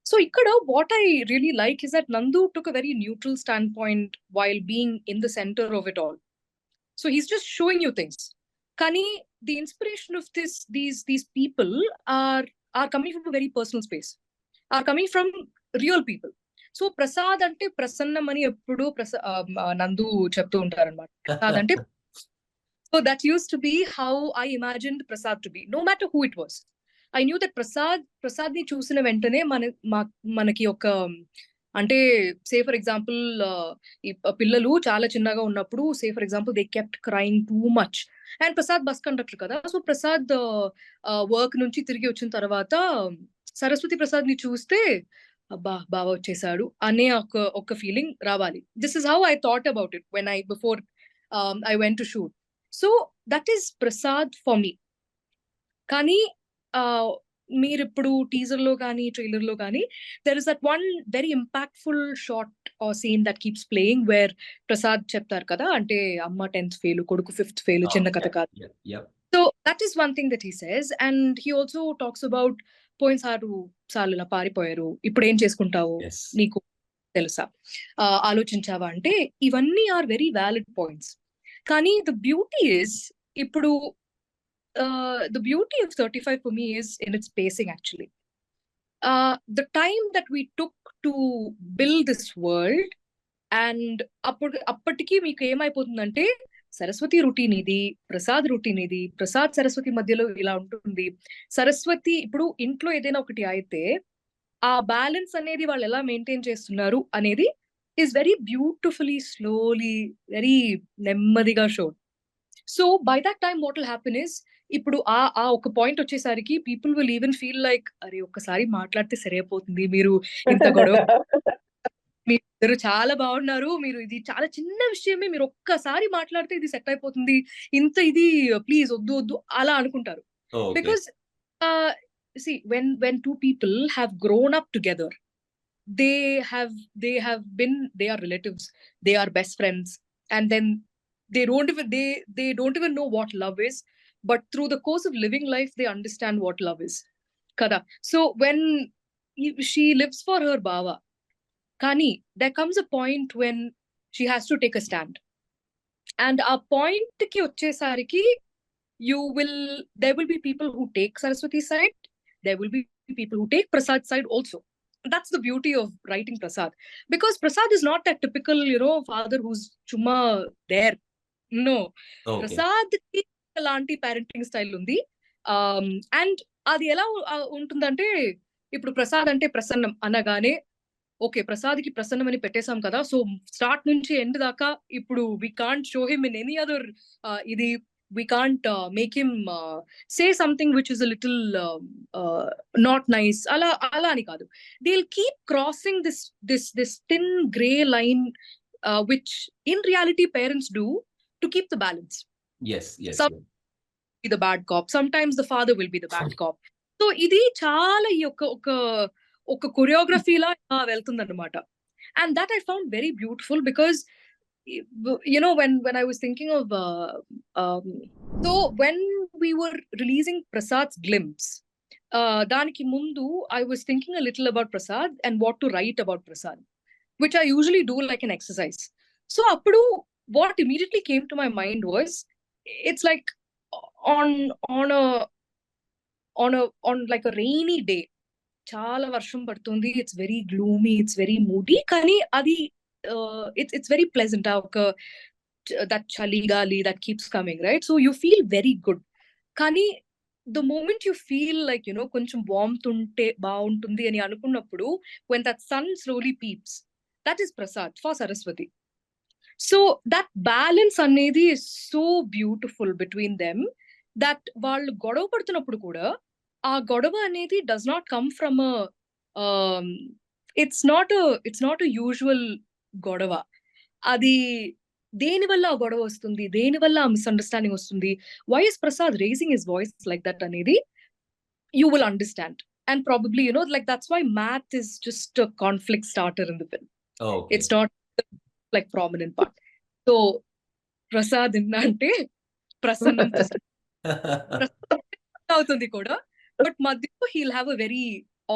Speaker 3: So ikkada what I really like is that Nandu took a very neutral standpoint while being in the center of it all. So he's just showing you things, kani the inspiration of these people are coming from a very personal space, are coming from real people. So Prasad అంటే ప్రసన్నం అని ఎప్పుడు నందు చెప్తూ ఉంటారన్నమాట. ప్రసాద్ అంటే, so that used to be how I imagined Prasad to be, no matter who it was. I knew that Prasad ని చూసిన వెంటనే మనకి ఒక, అంటే సే ఫర్ ఎగ్జాంపుల్ ఈ పిల్లలు చాలా చిన్నగా ఉన్నప్పుడు say for example they kept crying too much, and Prasad bus conductor కదా, సో ప్రసాద్ వర్క్ నుంచి తిరిగి వచ్చిన తర్వాత సరస్వతి ప్రసాద్ ని చూస్తే అబ్బా బాగా వచ్చేసాడు అనే ఒక ఫీలింగ్ రావాలి. This is how I thought about it when before I went to shoot. So that is Prasad for me. కానీ మీరు ఇప్పుడు టీజర్ లో కానీ ట్రైలర్ లో కానీ there is that one very impactful shot or scene that keeps playing where Prasad చెప్తారు కదా, అంటే అమ్మ 10th ఫెయిల్, కొడుకు 5th ఫెయిల్, చిన్న కథ కాదు. So that is one thing that he says, and he also talks about పోయినసారి చాలు పారిపోయారు, ఇప్పుడు ఏం చేసుకుంటావు, నీకు తెలుసా, ఆలోచించావా అంటే, ఇవన్నీ ఆర్ వెరీ వ్యాలిడ్ పాయింట్స్. కానీ ద బ్యూటీ ఇస్, ఇప్పుడు the beauty of 35 for me is in its pacing actually. The time that we took to build this world, and అప్పటికి మీకు ఏమైపోతుందంటే సరస్వతి రొటీన్ ఇది, ప్రసాద్ రొటీన్ ఇది, ప్రసాద్ సరస్వతి మధ్యలో ఇలా ఉంటుంది. సరస్వతి ఇప్పుడు ఇంట్లో ఏదైనా ఒకటి అయితే ఆ బ్యాలెన్స్ అనేది వాళ్ళు ఎలా మెయింటైన్ చేస్తున్నారు అనేది is very beautifully slowly very నెమ్మదిగా showed. So by that time what will happen is, ఇప్పుడు ఆ ఒక పాయింట్ వచ్చేసరికి people will even feel like, అరే ఒక్కసారి మాట్లాడితే సరిపోతుంది, మీరు ఇంత గొడవ, మీరు చాలా బాగున్నారు, మీరు ఇది చాలా చిన్న విషయమే, మీరు ఒక్కసారి మాట్లాడితే ఇది సెట్ అయిపోతుంది, ఇంత ఇది ప్లీజ్ వద్దు అలా అనుకుంటారు. Because see when two people have grown up together, they are relatives, they are best friends, and then they don't even know what love is, but through the course of living life they understand what love is kada. So when she lives for her baba, kani there comes a point when she has to take a stand, and a point ki vachesariki there will be people who take Saraswati's side, there will be people who take Prasad's side also. That's the beauty of writing Prasad, because Prasad is not that typical father who's chumma there. No, okay. Prasad ki అలాంటి parenting style ఉంది. And అది ఎలా ఉంటుందంటే, ఇప్పుడు ప్రసాద్ అంటే ప్రసన్నం అనగానే okay ప్రసాద్కి ప్రసన్నం అని పెట్టేశాం కదా, సో స్టార్ట్ నుంచి ఎండ్ దాకా ఇప్పుడు we can't show him in any other ఇది we can't make him say something which is a little not nice. Ala ani kaadu. They'll keep crossing this thin gray line, which in reality parents do to keep the balance.
Speaker 1: yes, yes,
Speaker 3: Some
Speaker 1: yes.
Speaker 3: be the bad cop, sometimes the father will be the bad cop. So ఇది చాలా ఈ ఒక choreography లా వెళ్తుందన్నమాట. And that I found very beautiful because when I was thinking of so when we were releasing Prasad's Glimpse, daniki mundu I was thinking a little about Prasad and what to write about Prasad, which I usually do like an exercise. So appudu what immediately came to my mind was, it's like on like a rainy day, చాలా వర్షం పడుతుంది, it's very gloomy, it's very moody, కానీ అది it's very pleasant, that chali gali that keeps coming, right? So you feel very good. కానీ the moment you feel like కొంచెం warmth ఉంటే బాగుంటుంది అని అనుకున్నప్పుడు, when that sun slowly peeps, that is Prasad for Saraswati. So that balance అనేది is so beautiful between them, that వాళ్ళు గొడవ పడుతున్నప్పుడు కూడా ఆ గొడవ అనేది does not come from it's not a usual గొడవ. అది దేనివల్ల ఆ గొడవ వస్తుంది, దేనివల్ల ఆ మిస్అండర్స్టాండింగ్ వస్తుంది, why is Prasad raising his voice like that అనేది you will understand. And probably like that's why math is just a conflict starter in the film.
Speaker 1: Okay.
Speaker 3: It's not like prominent part. So Prasad అంటే ప్రసన్నం అవుతుంది కూడా, but మధ్యలో he'll have a very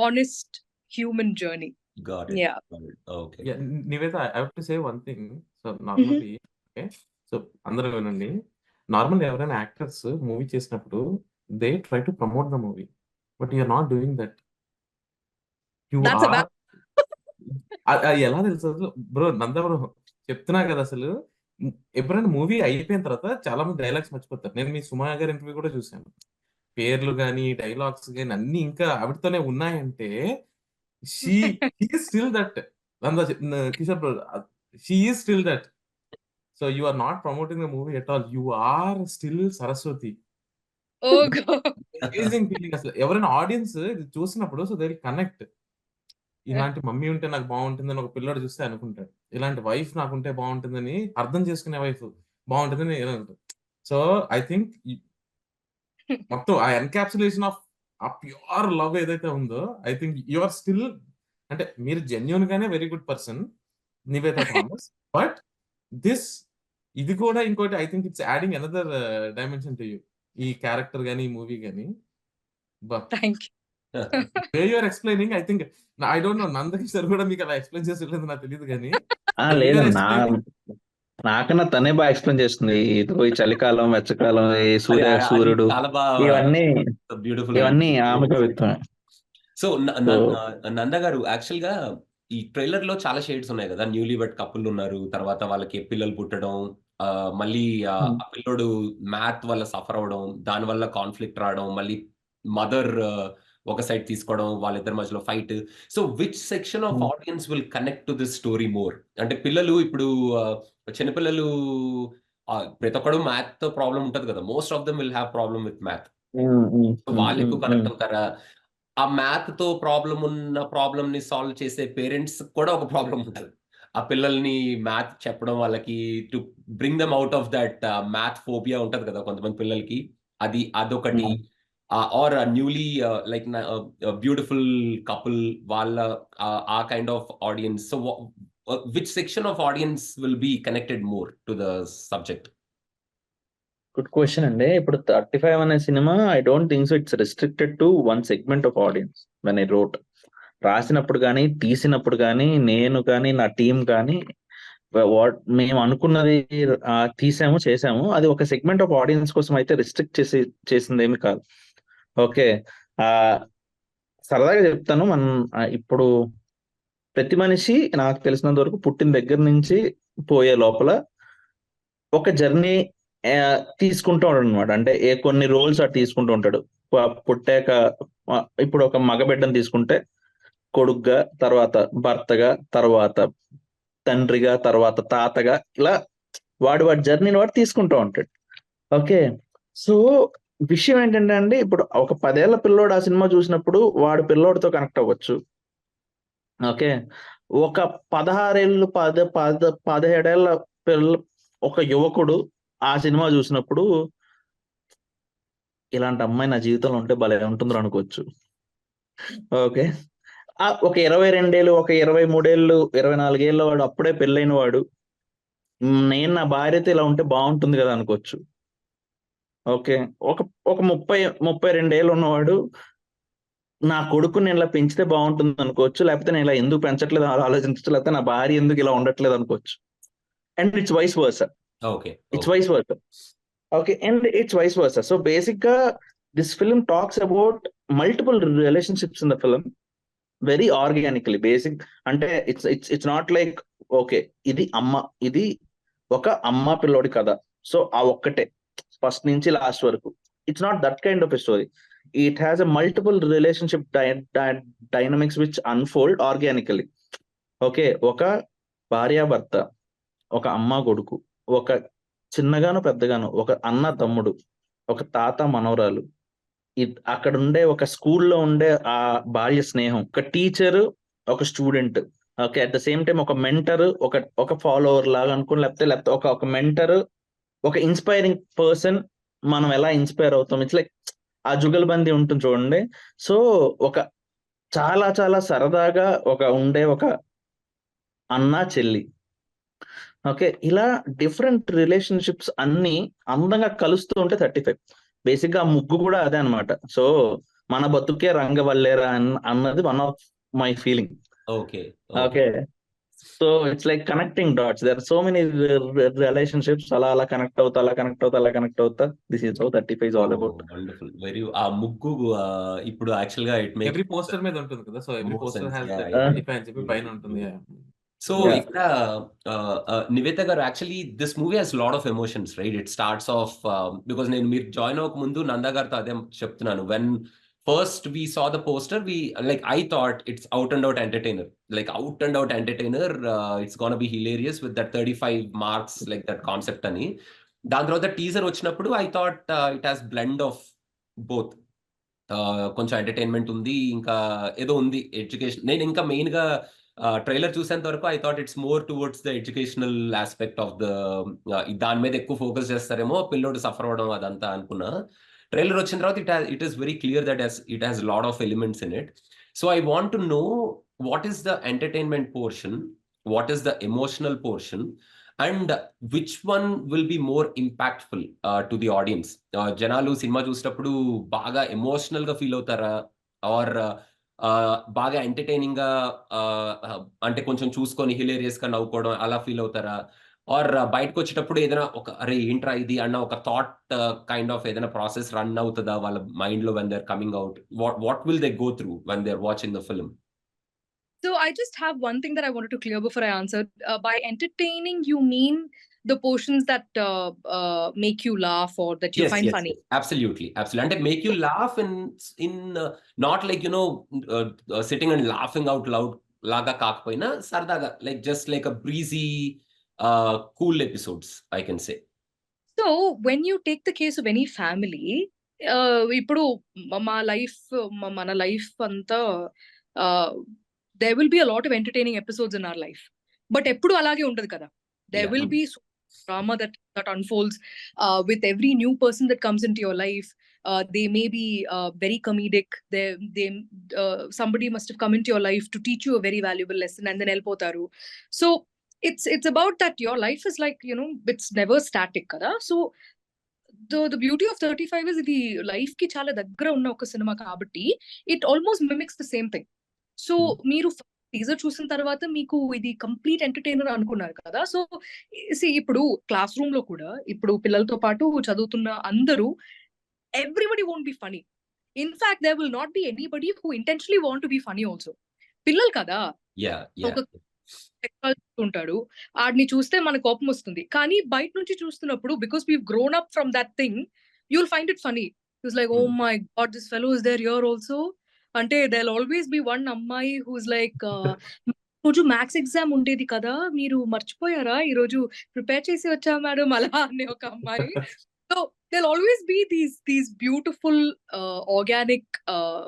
Speaker 3: honest human journey.
Speaker 1: Got it.
Speaker 3: Yeah.
Speaker 1: Got it. Okay.
Speaker 4: Yeah, Niveta, I have to say one thing. So normally, okay, so అందరూ వినండి, normal ఎవరైనా actors movie చేసినప్పుడు they try to promote the movie, but you are not doing that. You
Speaker 3: That's a
Speaker 4: are ఎలా తెలుసు bro, నంద bro చెప్తున్నా కదా, అసలు ఎప్పుడైనా మూవీ అయిపోయిన తర్వాత చాలా మంది డైలాగ్స్ మర్చిపోతారు. నేను మీ సుమా గారి ఇంటర్వ్యూ కూడా చూశాను, పేర్లు కానీ డైలాగ్స్ కానీ అన్ని ఇంకా ఆవిడతోనే ఉన్నాయంటే she is still that. Nanda, Kishore bro, she is still that. So you are not promoting the movie at all. You are still Saraswati.
Speaker 3: oh god.
Speaker 4: Amazing feeling అసలు. ఎవరైనా ఆడియన్స్ ఇది చూసినప్పుడు సో దే విల్ కనెక్ట్. ఇలాంటి mummy ఉంటే నాకు బాగుంటుందని ఒక పిల్లడు చూస్తే అనుకుంటాడు, ఇలాంటి వైఫ్ నాకుంటే బాగుంటుందని, అర్థం చేసుకునే వైఫ్ బాగుంటుందని అనుకుంటాడు. సో ఐ థింక్ మొత్తం ఆ ఎన్కాప్సులేషన్ ఆఫ్ ఆ ప్యూర్ లవ్ ఏదైతే ఉందో, I think you are still, అంటే మీరు జెన్యూన్ గానే very good person Nivetha Thomas, but ఇది కూడా ఇంకోటి, I think it's adding another dimension to you, ఈ క్యారెక్టర్ గానీ ఈ మూవీ గానీ.
Speaker 3: Thank you.
Speaker 4: Way you are explaining, I think I don't know, Nandakishore కూడా మీకు అలా ఎక్స్ప్లెయిన్ చేసేది నాకు తెలియదు కానీ
Speaker 2: లేదు, నాకన్నా తనే బాగా ఎక్స్ప్లెయిన్ చేస్తుంది. ఈ చలికాలం, వెచ్చకాలం, ఈ సూర్యుడు,
Speaker 1: చాలా బాగా
Speaker 2: ఇవన్నీ
Speaker 1: బ్యూటిఫుల్.
Speaker 2: ఇవన్నీ ఆమె కవిత్వమే.
Speaker 1: సో నంద గారు, యాక్చువల్ గా ఈ ట్రైలర్ లో చాలా షేడ్స్ ఉన్నాయి కదా, న్యూలీ బట్ కపుల్ ఉన్నారు, తర్వాత వాళ్ళకి పిల్లలు పుట్టడం, మళ్ళీ ఆ పిల్లోడు మ్యాథ్ వల్ల సఫర్ అవడం, దాని వల్ల కాన్ఫ్లిక్ట్ రావడం, మళ్ళీ మదర్ ఒక సైడ్ తీసుకోవడం, వాళ్ళిద్దరి మధ్యలో fight. So which section of audience will connect to this story more? అంటే పిల్లలు ఇప్పుడు చిన్నపిల్లలు ప్రతి ఒక్కడు మ్యాథ్ తో ప్రాబ్లం ఉంటది కదా, most of them will have problem with math. వాళ్ళు ఎక్కువ కనెక్ట్ అవుతారా? ఆ మ్యాథ్ తో ప్రాబ్లం ని సాల్వ్ చేసే పేరెంట్స్ కూడా ఒక ప్రాబ్లం ఉంటుంది, ఆ పిల్లల్ని మ్యాథ్ చెప్పడం, వాళ్ళకి to bring them out of that math phobia ఉంటది కదా కొంతమంది పిల్లలకి, అదొకటి. Or newly like beautiful couple, వాళ్ళ ఆ kind of audience. So which section of audience will be connected more to the subject?
Speaker 2: Good question అండి. ఇప్పుడు 35 అనే సినిమా, I don't think so it's restricted to one segment of audience. When I wrote, రాసినప్పుడు కానీ తీసినప్పుడు కానీ, నేను కానీ నా టీం కానీ, మేము అనుకున్నది తీసాము, చేసాము, అది ఒక సెగ్మెంట్ ఆఫ్ ఆడియన్స్ కోసం అయితే రిస్ట్రిక్ట్ చేసింది ఏమి కాదు. ఓకే, సరదాగా చెప్తాను. ఇప్పుడు ప్రతి మనిషి నాకు తెలిసినంత వరకు పుట్టిన దగ్గర నుంచి పోయే లోపల ఒక జర్నీ తీసుకుంటూ ఉంటాడు అనమాట. అంటే కొన్ని రోల్స్ తీసుకుంటూ ఉంటాడు. పుట్టాక ఇప్పుడు ఒక మగబిడ్డను తీసుకుంటే కొడుగ్గా, తర్వాత భర్తగా, తర్వాత తండ్రిగా, తర్వాత తాతగా, ఇలా వాడి జర్నీని వాడు తీసుకుంటూ ఉంటాడు. ఓకే, సో విషయం ఏంటంటే అండి, ఇప్పుడు ఒక 10 ఏళ్ల పిల్లోడు ఆ సినిమా చూసినప్పుడు వాడు పిల్లోడితో కనెక్ట్ అవ్వచ్చు. ఓకే. ఒక 16 ఏళ్ళు 17 ఏళ్ల ఒక యువకుడు ఆ సినిమా చూసినప్పుడు ఇలాంటి అమ్మాయి నా జీవితంలో ఉంటే భలే ఉంటుందిరా అనుకోవచ్చు. ఓకే. ఒక 22 ఏళ్ళు, ఒక 23 ఏళ్ళు, 24 ఏళ్ళ వాడు అప్పుడే పెళ్ళైన వాడు, నేను నా భార్యతో ఇలా ఉంటే బాగుంటుంది కదా అనుకోవచ్చు. ఓకే. ఒక ఒక 32 ఏళ్ళు ఉన్నవాడు నా కొడుకుని నేను ఇలా పెంచితే బాగుంటుంది అనుకోవచ్చు. లేకపోతే నేను ఇలా ఎందుకు పెంచట్లేదు అని ఆలోచించచ్చు. లేకపోతే నా భార్య ఎందుకు ఇలా ఉండట్లేదు అనుకోవచ్చు. And it's vice versa.
Speaker 1: Okay.
Speaker 2: It's vice versa. Okay. And it's vice versa. So basic గా this film talks about multiple relationships in the film very organically. Basic అంటే ఇట్స్ నాట్ లైక్ ఓకే ఇది ఒక అమ్మ పిల్లోడి కథ, so ఆ ఒక్కటే first నుంచి లాస్ట్ వరకు. It's not that kind of a story. It has a multiple relationship dynamics which unfold organically. Okay. ఒక భార్యాభర్త, ఒక అమ్మ కొడుకు, ఒక చిన్నగాను పెద్దగాను, ఒక అన్న తమ్ముడు, ఒక తాత మనవరాలు, అక్కడ ఉండే ఒక స్కూల్లో ఉండే ఆ బాల్య స్నేహం, ఒక టీచర్, ఒక student. Okay. At the same time ఒక మెంటర్, ఒక ఫాలోవర్ లాగా అనుకుని, లేకపోతే ఒక మెంటర్, ఒక ఇన్స్పైరింగ్ పర్సన్. మనం ఎలా ఇన్స్పైర్ అవుతాం, ఇట్స్ లైక్ ఆ జుగల్బందీ ఉంటుంది చూడండి. సో ఒక చాలా చాలా సరదాగా ఉండే ఒక అన్న చెల్లి. ఓకే. ఇలా డిఫరెంట్ రిలేషన్షిప్స్ అన్ని అందంగా కలుస్తూ ఉంటే 35. బేసిక్ గా ఆ ముగ్గు కూడా అదే అనమాట. సో మన బతుకే రంగవల్లేరా అన్నది one of my feeling.
Speaker 1: Okay.
Speaker 2: Okay. So it's like connecting dots. There are so many relationships. అలా కనెక్ట్ అవుతా. This is how 35 is all about.
Speaker 1: Wonderful. Very ఆ ముగ్గు ఇప్పుడు యాక్చువల్ గా ఇట్
Speaker 4: ఎవ్రీ
Speaker 1: మేక్స్
Speaker 4: పోస్టర్ మీద ఉంటుంది కదా, so every
Speaker 1: more
Speaker 4: poster
Speaker 1: sense.
Speaker 4: Has
Speaker 1: yeah,
Speaker 4: that
Speaker 1: yeah.
Speaker 4: 35 అని చెప్పి పైన ఉంటుంది.
Speaker 1: So
Speaker 2: Yeah.
Speaker 1: ఇక్కడ నివేత గారు, actually this movie has lot of emotions, right? It starts of because నేను మీరు జాయిన్ అవ్వక ముందు నందా గారితో అదే చెప్తున్నాను. When first we saw the poster, I thought it's out and out entertainer, it's gonna be hilarious with that 35 marks, like that concept అని. దాని తర్వాత టీజర్ వచ్చినప్పుడు I thought it has blend of both. కొంచెం entertainment ఉంది, ఇంకా ఏదో ఉంది education. నేను ఇంకా మెయిన్ గా ట్రైలర్ చూసేంత వరకు I thought it's more towards the educational aspect of the, దాని మీద ఎక్కువ ఫోకస్ చేస్తారేమో, పిల్లోడు సఫర్ అవడం అదంతా అనుకున్నా. ట్రైలర్ వచ్చిన తర్వాత it is very clear that it has lot of elements in it. So I want to know what is the entertainment portion, what is the emotional portion, and which one will be more impactful to the audience. జనాలు cinema చూసేటప్పుడు బాగా emotional గా feel అవుతారా, are బాగా entertaining గా, అంటే కొంచెం చూసుకొని హిలేరియస్ గా నవ్వుకోవడం అలా ఫీల్ అవుతారా, ఆర్ బయటకు వచ్చేటప్పుడు ఏదైనా అరే ఏంట్రా ఇది అన్న ఒక థాట్ కైండ్ ఆఫ్ ఏదైనా ప్రాసెస్ రన్ అవుతుందా వాళ్ళ మైండ్ లో when they are coming out? What will they go through when they are watching the film?
Speaker 3: So I just have one thing that I wanted to clear before I answer. By entertaining, you mean the portions that make you laugh or that you find funny?
Speaker 1: Absolutely. అంటే make you laugh in not like sitting and laughing out loud లాగా కాకపోయినా సరదాగా, like just like a breezy cool episodes, I can say.
Speaker 3: So when you take the case of any family, ఇప్పుడు మన life అంతా there will be a lot of entertaining episodes in our life, but ఎప్పుడు అలాగే ఉండదు కదా. There will be drama that unfolds with every new person that comes into your life. They may be very comedic. They somebody must have come into your life to teach you a very valuable lesson and then వెళ్ళిపోతారు. So it's about that your life is like, it's never static kada. So the beauty of 35 is ఇది life కి చాలా దగ్గర ఉన్న ఒక cinema కాబట్టి it almost mimics the same thing. So మీరు teaser చూసిన తర్వాత మీకు ఇది కంప్లీట్ ఎంటర్టైనర్ అనుకున్నారు కదా. సో ఇప్పుడు క్లాస్ రూమ్ లో కూడా ఇప్పుడు పిల్లలతో పాటు చదువుతున్న అందరూ everybody won't be funny. In fact there will not be anybody who intentionally want to be funny also. పిల్లలు కదా, ఉంటాడు, ఆడిని చూస్తే మన కోపం వస్తుంది. కానీ బయట నుంచి చూస్తున్నప్పుడు because we grown up from that thing, you will find it funny. It's like, oh my god, this fellow is there here also. అంటే దేర్ ఆల్వేస్ బి వన్ అమ్మాయి హూస్ లైక్, రోజు మ్యాథ్స్ ఎగ్జామ్ ఉండేది కదా, మీరు మర్చిపోయారా, ఈ రోజు prepare చేసి వచ్చా మేడం, అలా అనే ఒక అమ్మాయి. So there'll always be these beautiful organic uh,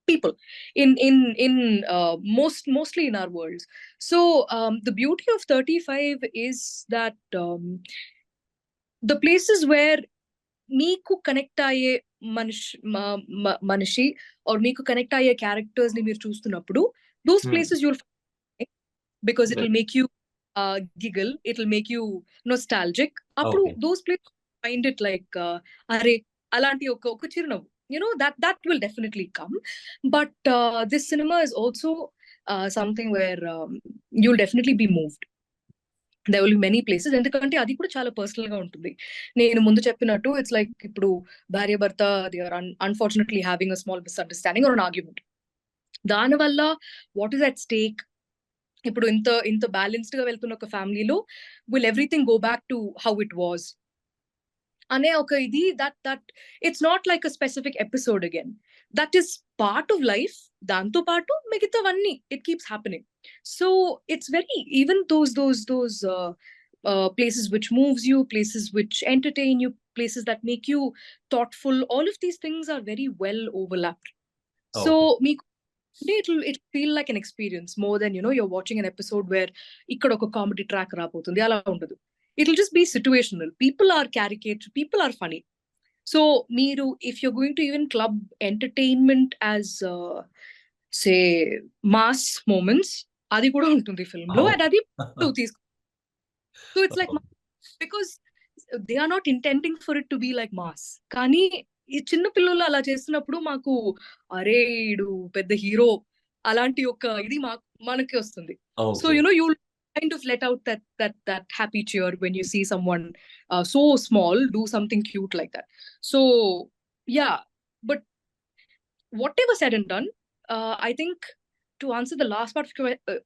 Speaker 3: people in mostly in our worlds. So the beauty of 35 is that the places where మీకు కనెక్ట్ అయ్యే మనిషి ఆర్ మీకు కనెక్ట్ అయ్యే క్యారెక్టర్స్ ని మీరు చూస్తున్నప్పుడు those places you'll because it will make you giggle, it will make you nostalgic. Appudu
Speaker 1: Okay.
Speaker 3: those places find it like are alanti oka chirunavvu, you know, that will definitely come. But this cinema is also something where you'll definitely be moved. There will be many places, ఎందుకంటే అది కూడా చాలా personal గా ఉంటుంది. నేను ముందు చెప్పినట్టు it's like ఇప్పుడు భార్య భర్త they are unfortunately having a small misunderstanding or an argument. దానివల్ల వాట్ ఈస్ అట్ స్టేక్? ఇప్పుడు ఇంత బ్యాలెన్స్డ్ గా వెళ్తున్న ఒక ఫ్యామిలీలో will everything go back to how it was అనే ఒక ఇది that it's not like a specific episode again, that is part of life. దాంతో పాటు మిగతావన్నీ it keeps happening. So it's very even those places which moves you, places which entertain you, places that make you thoughtful, all of these things are very well overlapped. So meeku it feel like an experience more than, you know, you're watching an episode where ikkada oka comedy track rapotundi ala undadu. It'll just be situational. People are caricature, people are funny. So meeru if you're going to even club entertainment as say mass moments, adi kuda untundi film lo, and adi తీసుకో. So it's like because they are not intending for it to be like mass. కానీ ఈ చిన్న పిల్లలు అలా చేస్తున్నప్పుడు మాకు అరే ఈడు పెద్ద హీరో అలాంటి ఒక ఇది మనకి వస్తుంది. So you know, you'll kind of let out that happy cheer when you see someone so small do something cute like that. So yeah, but whatever said and done, I think to answer the last part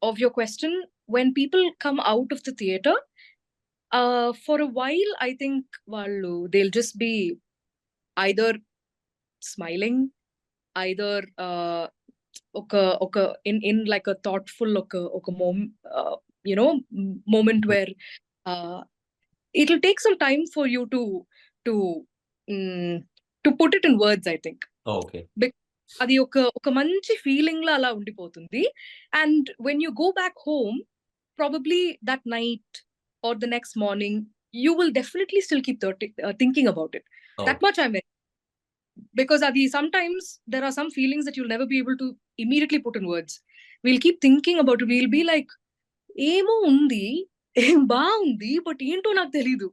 Speaker 3: of your question, when people come out of the theater, for a while I think they'll just be either smiling, either in like a thoughtful you know, moment where it'll take some time for you to put it in words, I think.
Speaker 1: Okay.
Speaker 3: అది ఒక మంచి feeling లా అలా ఉండిపోతుంది. And when you go back home, probably that night are the next morning you will definitely still keep thinking about it. That much I'm because adi sometimes there are some feelings that you'll never be able to immediately put in words. We'll keep thinking about it. We'll be like emo undi baagundi but ento నాకు తెలియదు,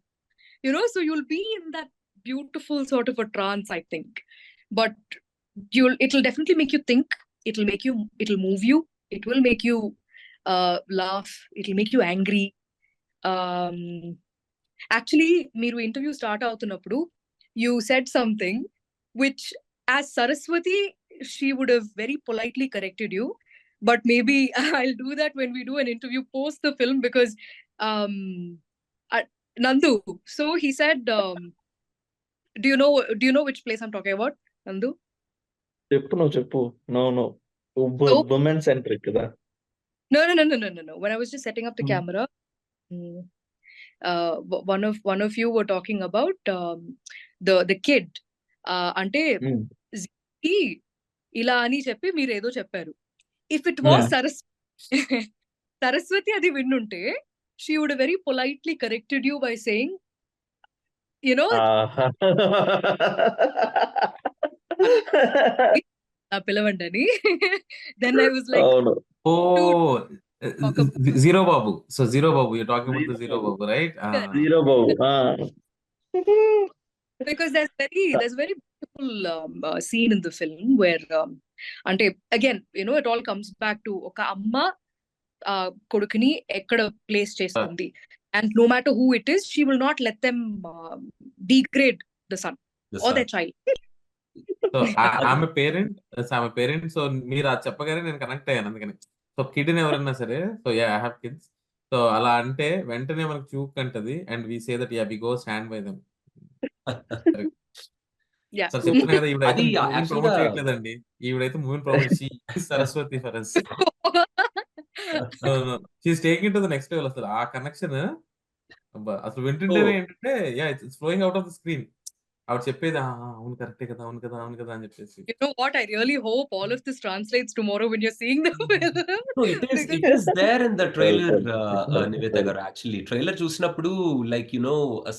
Speaker 3: you know. So you'll be in that beautiful sort of a trance, I think. But it'll definitely make you think, it'll move you, it will make you laugh, it'll make you angry. Actually మీరు interview start అవుతున్నప్పుడు you said something which, as Saraswati, she would have very politely corrected you, but maybe I'll do that when we do an interview post the film, because Nandu, so he said do you know which place I'm talking about, Nandu?
Speaker 2: చెప్పు. No. Women centric కదా.
Speaker 3: No. When I was just setting up the camera, one of you were talking about the kid. అంటే ఇలా అని చెప్పి మీరు ఏదో చెప్పారు. If it was Saraswati అది విన్నుంటే, she would very politely corrected you by saying, you know, పిలవండి అని. Then I was like,
Speaker 4: Zero Babu. So Zero Babu, you're talking about the Zero Babu, right?
Speaker 2: Zero Babu.
Speaker 3: Because there's very beautiful scene in the film where ante again, you know, it all comes back to oka amma kodukini ekkada place chestundi, and no matter who it is, she will not let them degrade the son or their child.
Speaker 4: So I'm a parent. So మీరు అది చెప్పగానే నేను connect అయ్యాను. అందుకని so కిడ్ని ఎవరన్నా సరే, so yeah I have kids, so అలా అంటే వెంటనే మనకు చూక్ అంటది, and we say that yeah we go stand by them.
Speaker 3: Yeah.
Speaker 4: So చెప్తున్నా కదా, ఈవిడైతే
Speaker 1: అది
Speaker 4: మూవీని
Speaker 1: actually
Speaker 4: ప్రమోట్ చేయట్లేదండి. ఈవిడైతే మూవీని promote Saraswati for us. She's taking to the next level. అసలు ఆ కనెక్షన్ అబ్బా! అసలు వింటుంటేనే ఏంటంటే it's flowing out of the screen. ఆవిడ చెప్పేది అవును కరెక్టే కదా! అవును కదా! అవును కదా! అని చెప్పేసి.
Speaker 3: You know what? I really hope all of this translates tomorrow when you're seeing the film.
Speaker 1: No,
Speaker 3: Because
Speaker 1: it is there in the trailer,
Speaker 2: Well
Speaker 1: Nivetha
Speaker 2: said.
Speaker 1: garu. Actually, trailer చూసినప్పుడు like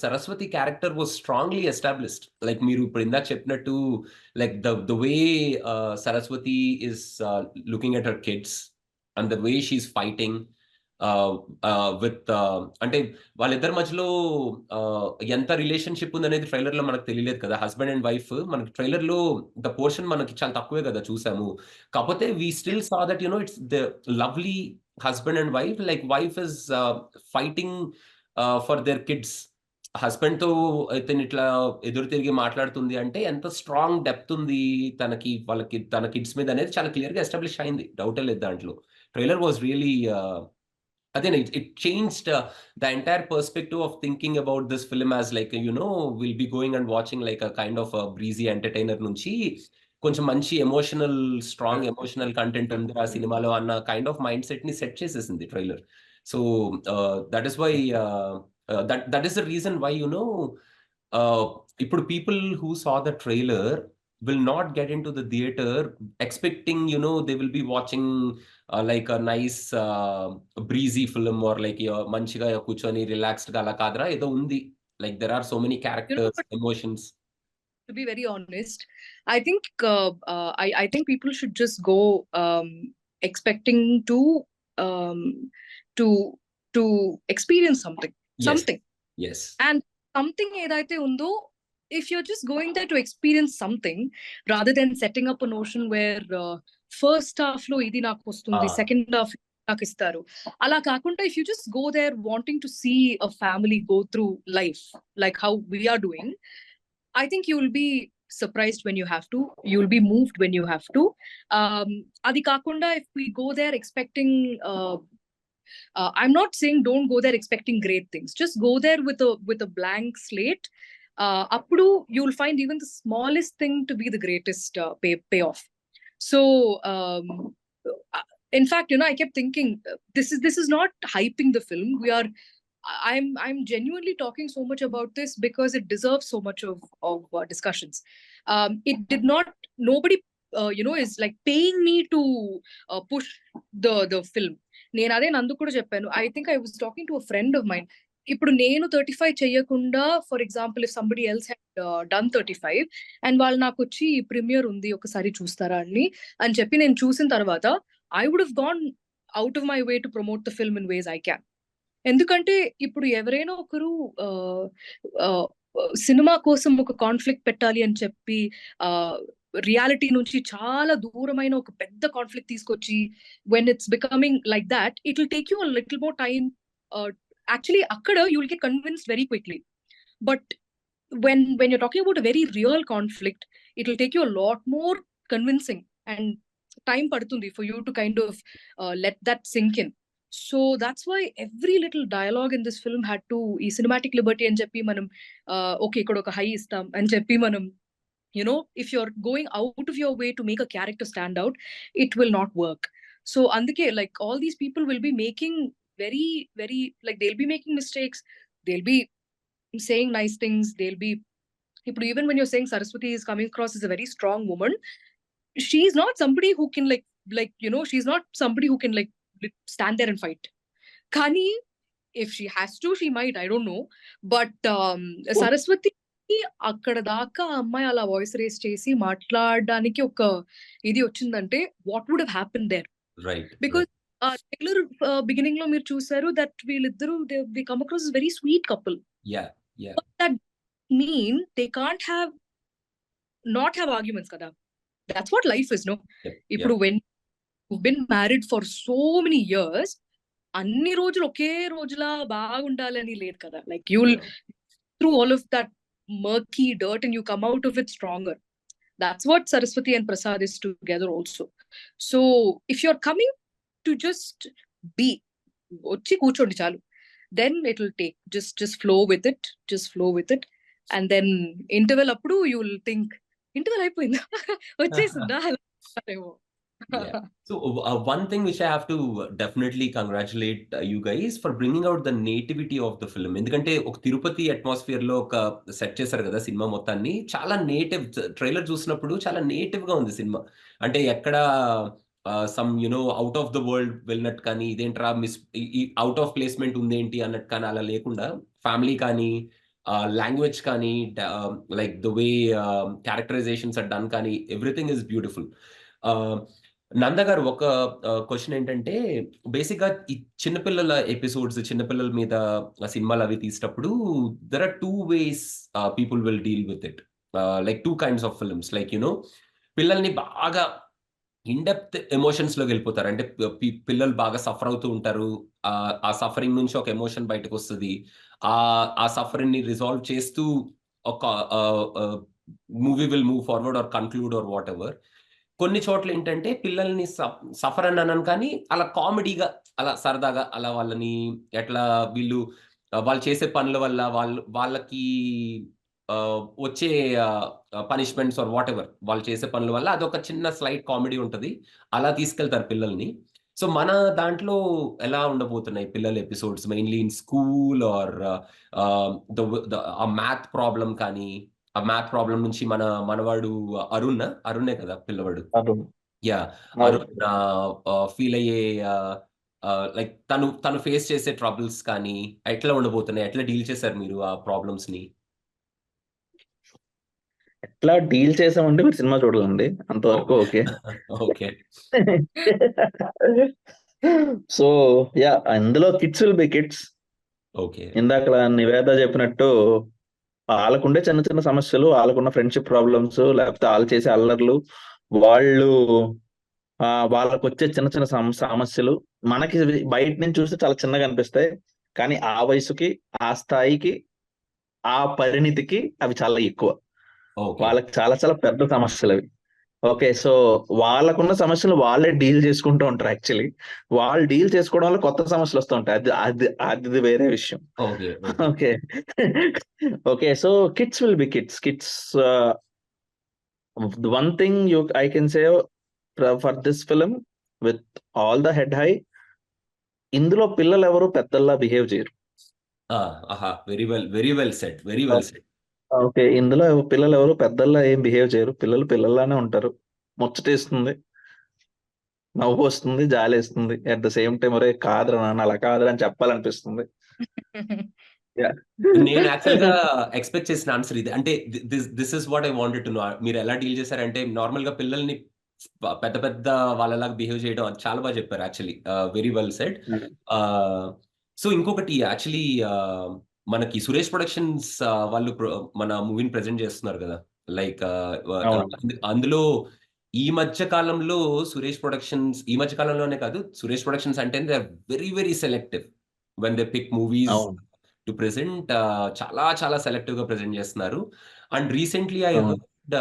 Speaker 1: Saraswati character was strongly established. Like మీరు ఇప్పుడు ఇందాక చెప్పినట్టు like the way Saraswati is looking at her kids and the way she's fighting with అంటే వాళ్ళిద్దరి మధ్యలో ఎంత relationship ఉందనేది ట్రైలర్ లో మనకు తెలియలేదు కదా. హస్బెండ్ అండ్ వైఫ్ మనకి ట్రైలర్ లో ద పోర్షన్ మనకి చాలా తక్కువే కదా చూసాము. కాకపోతే we still saw that it's the lovely husband and wife. Like wife is fighting for their kids. Husband తో ఇతను ఇట్లా ఎదురు తిరిగి మాట్లాడుతుంది అంటే ఎంత స్ట్రాంగ్ డెప్త్ ఉంది తనకి వాళ్ళకి తన కిడ్స్ మీద అనేది చాలా క్లియర్ గా ఎస్టాబ్లిష్ అయింది. డౌటే లేదు దాంట్లో. Trailer was really again it changed the entire perspective of thinking about this film as like we'll be going and watching like a kind of a breezy entertainer nunchi కొంచెం మంచి strong emotional content ఉంది ఆ సినిమాలో అన్న kind of mindset ని set చేసేసింది trailer. So that is why that is the reason why ఇప్పుడు people who saw the trailer will not get into the theater expecting they will be watching like a nice breezy film or like manchiga kuchoni relaxed ga ala kadra edo undi. Like there are so many characters, emotions.
Speaker 3: To be very honest, I think I think people should just go expecting um, to to experience something.
Speaker 1: Yes.
Speaker 3: And something edaithe undo, if you're just going there to experience something rather than setting up a notion where first half lo idi naaku vastundi, second half naaku istaru, ala kaakunda if you just go there wanting to see a family go through life like how we are doing, I think you will be surprised when you have to. You will be moved when you have to. Adi kaakunda, if we go there expecting, I'm not saying don't go there expecting great things. Just go there with a blank slate. Appudu you will find even the smallest thing to be the greatest payoff. So, in fact, I kept thinking this is not hyping the film. I'm genuinely talking so much about this because it deserves so much of discussions. It did not. Nobody, is like paying me to push the film. నేను అదే నందు కూడా చెప్పాను. I think I was talking to a friend of mine. ఇప్పుడు నేను 35 చెయ్యకుండా, for example if somebody else had done 35 and వాళ్ళు నాకు వచ్చి ప్రీమియర్ ఉంది ఒకసారి చూస్తారా అని చెప్పి నేను చూసిన తర్వాత I would have gone out of my way to promote the film in ways I can. ఎందుకంటే ఇప్పుడు ఎవరైనా ఒకరు సినిమా కోసం ఒక కాన్ఫ్లిక్ట్ పెట్టాలి అని చెప్పి రియాలిటీ నుంచి చాలా దూరమైన ఒక పెద్ద కాన్ఫ్లిక్ట్ తీసుకొచ్చి when it's becoming like that it will take you a little more time. Actually అక్కడ you will get convinced very quickly. But when you're talking about a very real conflict, it will take you a lot more convincing and time padutundi for you to kind of let that sink in. So that's why every little dialogue in this film had to ee cinematic liberty అని చెప్పి మనం okay ఇక్కడ ఒక high ఇస్తాం అని చెప్పి మనం if you're going out of your way to make a character stand out, it will not work. So అందుకే like all these people will be making very very like they'll be making mistakes, they'll be saying nice things, they'll be even when you're saying Saraswati is coming across as a very strong woman, she's not somebody who can like she's not somebody who can like stand there and fight. Kani, if she has to, she might, I don't know. But Saraswati అక్కడ దాకా అమ్మాయి అలా voice raise చేసి మాట్లాడడానికి ఒక ఇది వచ్చిందంటే what would have happened there?
Speaker 1: Right.
Speaker 3: Because trailer beginning లో మీరు చూసారు that వీళ్ళిద్దరూ they come across as a very sweet couple.
Speaker 1: Yeah.
Speaker 3: But that mean they can't not have arguments kada. That's what life is, no? ఇప్పుడు when you've been married for so many years, అన్ని రోజులు ఒకే రోజులా బాగుండాలని లేదు కదా. Like you'll through all of that murky dirt and you come out of it stronger. That's what Saraswati and Prasad is together also. So if you're coming to just be వచ్చి కూర్చోండి చాలు, then it will take just flow with it and then interval appudu you will think interval అయిపోయిందా వచ్చేసిందా.
Speaker 1: Yeah. So one thing which I have to definitely congratulate you guys for bringing out the nativity of the film. ఎందుకంటే ఒక Tirupati atmosphere లో ఒక set చేశారు కదా cinema మొత్తాన్ని. చాలా నేటివ్, ట్రైలర్ చూసినప్పుడు చాలా నేటివ్ గా ఉంది సినిమా. అంటే ఎక్కడ some out of the world వెళ్ళినట్టు కానీ, ఇదేంట్రా అవుట్ ఆఫ్ ప్లేస్మెంట్ ఉందేంటి అన్నట్టు కానీ అలా లేకుండా, ఫ్యామిలీ కానీ లాంగ్వేజ్ కానీ, like the way characterisations are done కానీ, everything is beautiful. Nanda garu, ఒక క్వశ్చన్ ఏంటంటే, బేసిక్ గా ఈ చిన్నపిల్లల ఎపిసోడ్స్, చిన్నపిల్లల మీద సినిమాలు అవి తీసేటప్పుడు there are 2 ways people will deal with it. Like 2 kinds of films. Like పిల్లల్ని బాగా ఇన్డెప్త్ ఎమోషన్స్ లోకి వెళ్ళిపోతారు. అంటే పిల్లలు బాగా సఫర్ అవుతూ ఉంటారు. ఆ సఫరింగ్ నుంచి ఒక ఎమోషన్ బయటకు వస్తుంది. ఆ సఫరింగ్ ని రిజాల్వ్ చేస్తూ ఒక movie will move forward or conclude or whatever. కొన్ని చోట్ల ఏంటంటే పిల్లల్ని సఫర్ అని అన్నాను కానీ అలా కామెడీగా, అలా సరదాగా, అలా వాళ్ళని ఎట్లా వాళ్ళు చేసే పనుల వల్ల వాళ్ళకి వచ్చే పనిష్మెంట్స్ ఆర్ వాట్ ఎవర్, వాళ్ళు చేసే పనుల వల్ల అదొక చిన్న స్లైట్ కామెడీ ఉంటుంది. అలా తీసుకెళ్తారు పిల్లల్ని. సో మన దాంట్లో ఎలా ఉండబోతున్నాయి పిల్లల episodes, mainly in school or ఆ మ్యాథ్ ప్రాబ్లం కానీ, ఆ మ్యాథ్ ప్రాబ్లం నుంచి మనవాడు అరుణే కదా పిల్లవాడు. యా, అరుణ్ ఫీల్ అయ్యే లైక్ తను ఫేస్ చేసే ట్రబుల్స్ కానీ ఎట్లా ఉండబోతున్నాయి, ఎట్లా డీల్ చేశారు మీరు ఆ ప్రాబ్లమ్స్ ని?
Speaker 2: ఎట్లా డీల్ చేసామంటే మీరు సినిమా చూడాలండి, అంతవరకు ఓకే.
Speaker 1: ఓకే.
Speaker 2: సో యా, అందులో kids will be kids.
Speaker 1: Okay.
Speaker 2: ఇందాక నివేద చెప్పినట్టు వాళ్ళకుండే చిన్న చిన్న సమస్యలు, వాళ్ళకున్న ఫ్రెండ్షిప్ ప్రాబ్లమ్స్, లేకపోతే వాళ్ళు చేసే అల్లర్లు, వాళ్ళకు వచ్చే చిన్న చిన్న సమస్యలు మనకి బయట నుంచి చూస్తే చాలా చిన్నగా అనిపిస్తాయి, కానీ ఆ వయసుకి, ఆ స్థాయికి, ఆ పరిణితికి అవి చాలా ఎక్కువ. వాళ్ళకి చాలా చాలా పెద్ద సమస్యలు అవి. ఓకే, సో వాళ్ళకున్న సమస్యలు వాళ్ళే డీల్ చేసుకుంటూ ఉంటారు. యాక్చువల్లీ వాళ్ళు డీల్ చేసుకోవడం వల్ల కొత్త సమస్యలు వస్తూ ఉంటాయి. అది వేరే విషయం. Okay. Okay, so kids will be kids. One thing I can say for this film with all the head high, ఇందులో పిల్లలు ఎవరు పెద్దల్లా బిహేవ్ చేయరు.
Speaker 1: Very well said.
Speaker 2: ఓకే, ఇందులో పిల్లలు ఎవరు పెద్దల్లా ఏం బిహేవ్ చేయరు. పిల్లలు పిల్లల్లానే ఉంటారు. ముచ్చటేస్తుంది, నవ్వు వస్తుంది, జాలేస్తుంది. అట్ ద సేమ్ టైం ఒరే కాదురా నాన్న, అలా కాదురా అని చెప్పాలనిపిస్తుంది.
Speaker 1: నేను యాక్చువల్ గా ఎక్స్పెక్ట్ చేసిన ఆన్సర్ ఇది. అంటే this is what I wanted to know. మీరు ఎలా డీల్ చేశారంటే, నార్మల్ గా పిల్లల్ని పెద్ద పెద్ద వాళ్ళలాగా బిహేవ్ చేయడం, అది చాలా బాగా చెప్పారు actually. Very well said. So ఇంకొకటి యాక్చువల్లీ మనకి సురేష్ ప్రొడక్షన్స్ వాళ్ళు మన మూవీని ప్రెజెంట్ చేస్తున్నారు కదా. లైక్ అందులో ఈ మధ్య కాలంలో సురేష్ ప్రొడక్షన్స్, ఈ మధ్య కాలంలోనే కాదు, సురేష్ ప్రొడక్షన్స్ అంటే they are very very selective when they pick movies to present. చాలా చాలా సెలెక్టివ్ గా ప్రెజెంట్ చేస్తున్నారు. And recently I heard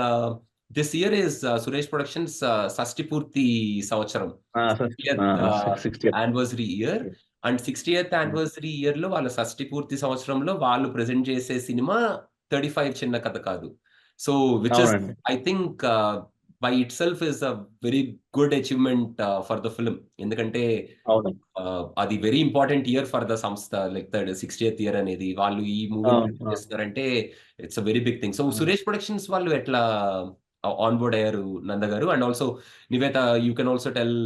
Speaker 1: this year is Suresh Productions షష్టి పూర్తి సంవత్సరం, 60th యానివర్సరీ ఇయర్. అండ్ 60th యానివర్సరీ ఇయర్ లో వాళ్ళ షష్టి పూర్తి సంవత్సరంలో వాళ్ళు ప్రెజెంట్ చేసే సినిమా 35 చిన్న కథ కాదు. So which is I think by itself is a very good achievement for the film. ఎందుకంటే అది very important year for the సంస్థ. లైక్ 60th ఇయర్ అనేది వాళ్ళు ఈ మూవీ చేస్తున్నారంటే it's a very big thing. So Suresh Productions వాళ్ళు ఎట్లా ఆన్బోర్డ్ అయ్యారు Nanda garu? And also Nivetha, you can also tell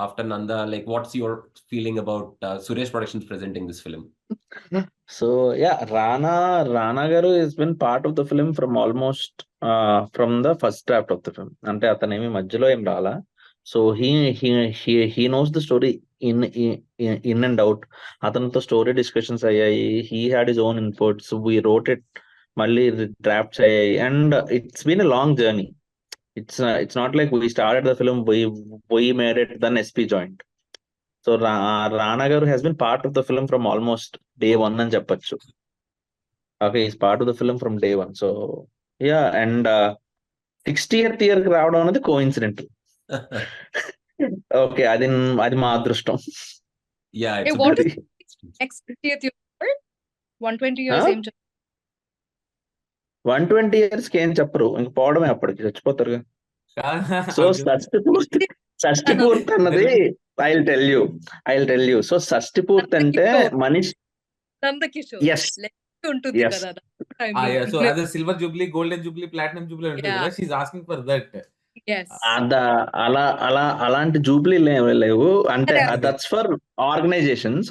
Speaker 1: after Nanda, like what's your feeling about Suresh Productions presenting this film?
Speaker 2: So yeah, Rana garu is been part of the film from almost from the first draft of the film. అంటే అతనేమి మధ్యలో ఏం రాలా. So he knows the story in and out. అతనితో story discussions అయ్యాయి. He had his own inputs, we wrote it, మళ్ళీ drafts అయ్యాయి. And it's been a long journey. It's not like we started the film, we made it, then SP joined. So Rana garu has been part of the film from almost day one అని చెప్పొచ్చు. Okay, he's part of the film from day one. So yeah, and 60th year కి రావడం అనేది coincidental. Okay, అది మా అదృష్టం.
Speaker 1: Yeah,
Speaker 3: Hey, what is next 60th year? 120 years ఏం
Speaker 2: 120 years కి ఏం చెప్పరు, ఇంక పోవడమే, అప్పటికి చచ్చిపోతారుగా. సో షష్టిపూర్తి అన్నది ఐ టెల్ యూ. సో షష్టిపూర్తి అంటే మనిషి
Speaker 3: నందకిషోర్
Speaker 2: ఎస్
Speaker 3: లెక్క ఉంటుంది
Speaker 2: ఎస్
Speaker 3: కదా. I mean,
Speaker 4: సో అదే silver jubilee, golden jubilee, platinum jubilee ఉంటుంది
Speaker 3: yeah,
Speaker 4: కదా, she's asking for that.
Speaker 3: yes.
Speaker 2: అలాంటి జూబ్లీ లేవు అంటే
Speaker 3: అదే,
Speaker 4: అదే
Speaker 2: దట్స్ ఫర్ ఆర్గనైజేషన్స్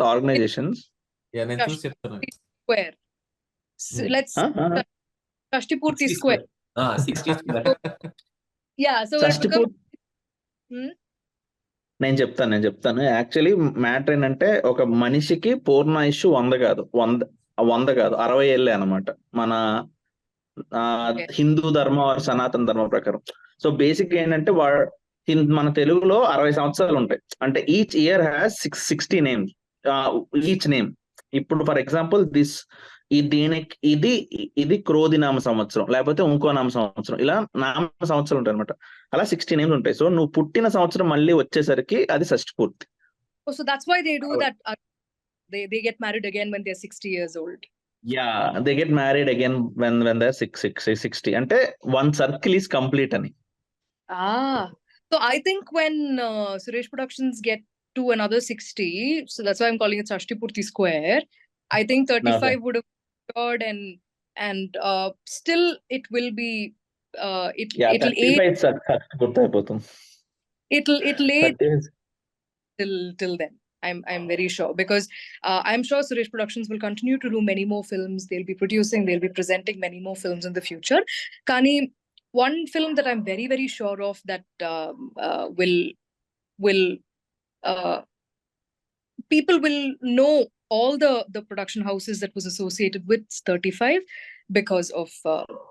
Speaker 4: నేను చూసి చెప్తాను.
Speaker 3: Square. Let's Shashtipurti
Speaker 1: 60
Speaker 3: Square.
Speaker 1: square. 60 square.
Speaker 3: Yeah, so it becomes
Speaker 2: షష్టిపూర్తి
Speaker 3: hmm?
Speaker 2: నేను చెప్తాను. యాక్చువల్లీ మ్యాటర్ ఏంటంటే ఒక మనిషికి పూర్ణాయుష్ 100 కాదు, 60 ఏళ్ళే అనమాట మన
Speaker 3: Okay.
Speaker 2: హిందూ ధర్మం సనాతన ధర్మం ప్రకారం. సో బేసిక్ ఏంటంటే మన తెలుగులో 60 సంవత్సరాలు ఉంటాయి. అంటే each year has 60 names, each name. ఇప్పుడు ఫర్ ఎగ్జాంపుల్ ఇది క్రోధి నామ సంవత్సరం, లేకపోతే ఇంకో నామ సంవత్సరం, ఇలా నామ సంవత్సరాలు ఉంటాయి అనమాట. అలా 60 నేమ్స్ ఉంటాయి. సో నువ్వు పుట్టిన సంవత్సరం మళ్ళీ వచ్చేసరికి అది షష్టిపూర్తి.
Speaker 3: Oh, so that's why they do that. They get married again when they're 60 years old.
Speaker 2: Yeah, they get married again when they 60 అంటే 1 సర్కిల్ ఈస్ కంప్లీట్ అని.
Speaker 3: So I think when Suresh Productions get to another 60, so that's why I'm calling it Shashtipurti Square. I think 35 would have occurred, and still it will be it'll age,
Speaker 2: 35 షష్టిపూర్తి అయిపోతుంది.
Speaker 3: it'll age till then. I'm very sure, because I'm sure Suresh Productions will continue to do many more films. They'll be producing, they'll be presenting many more films in the future. Kani, one film that I'm very, very sure of that will people will know all the production houses that was associated with 35 because of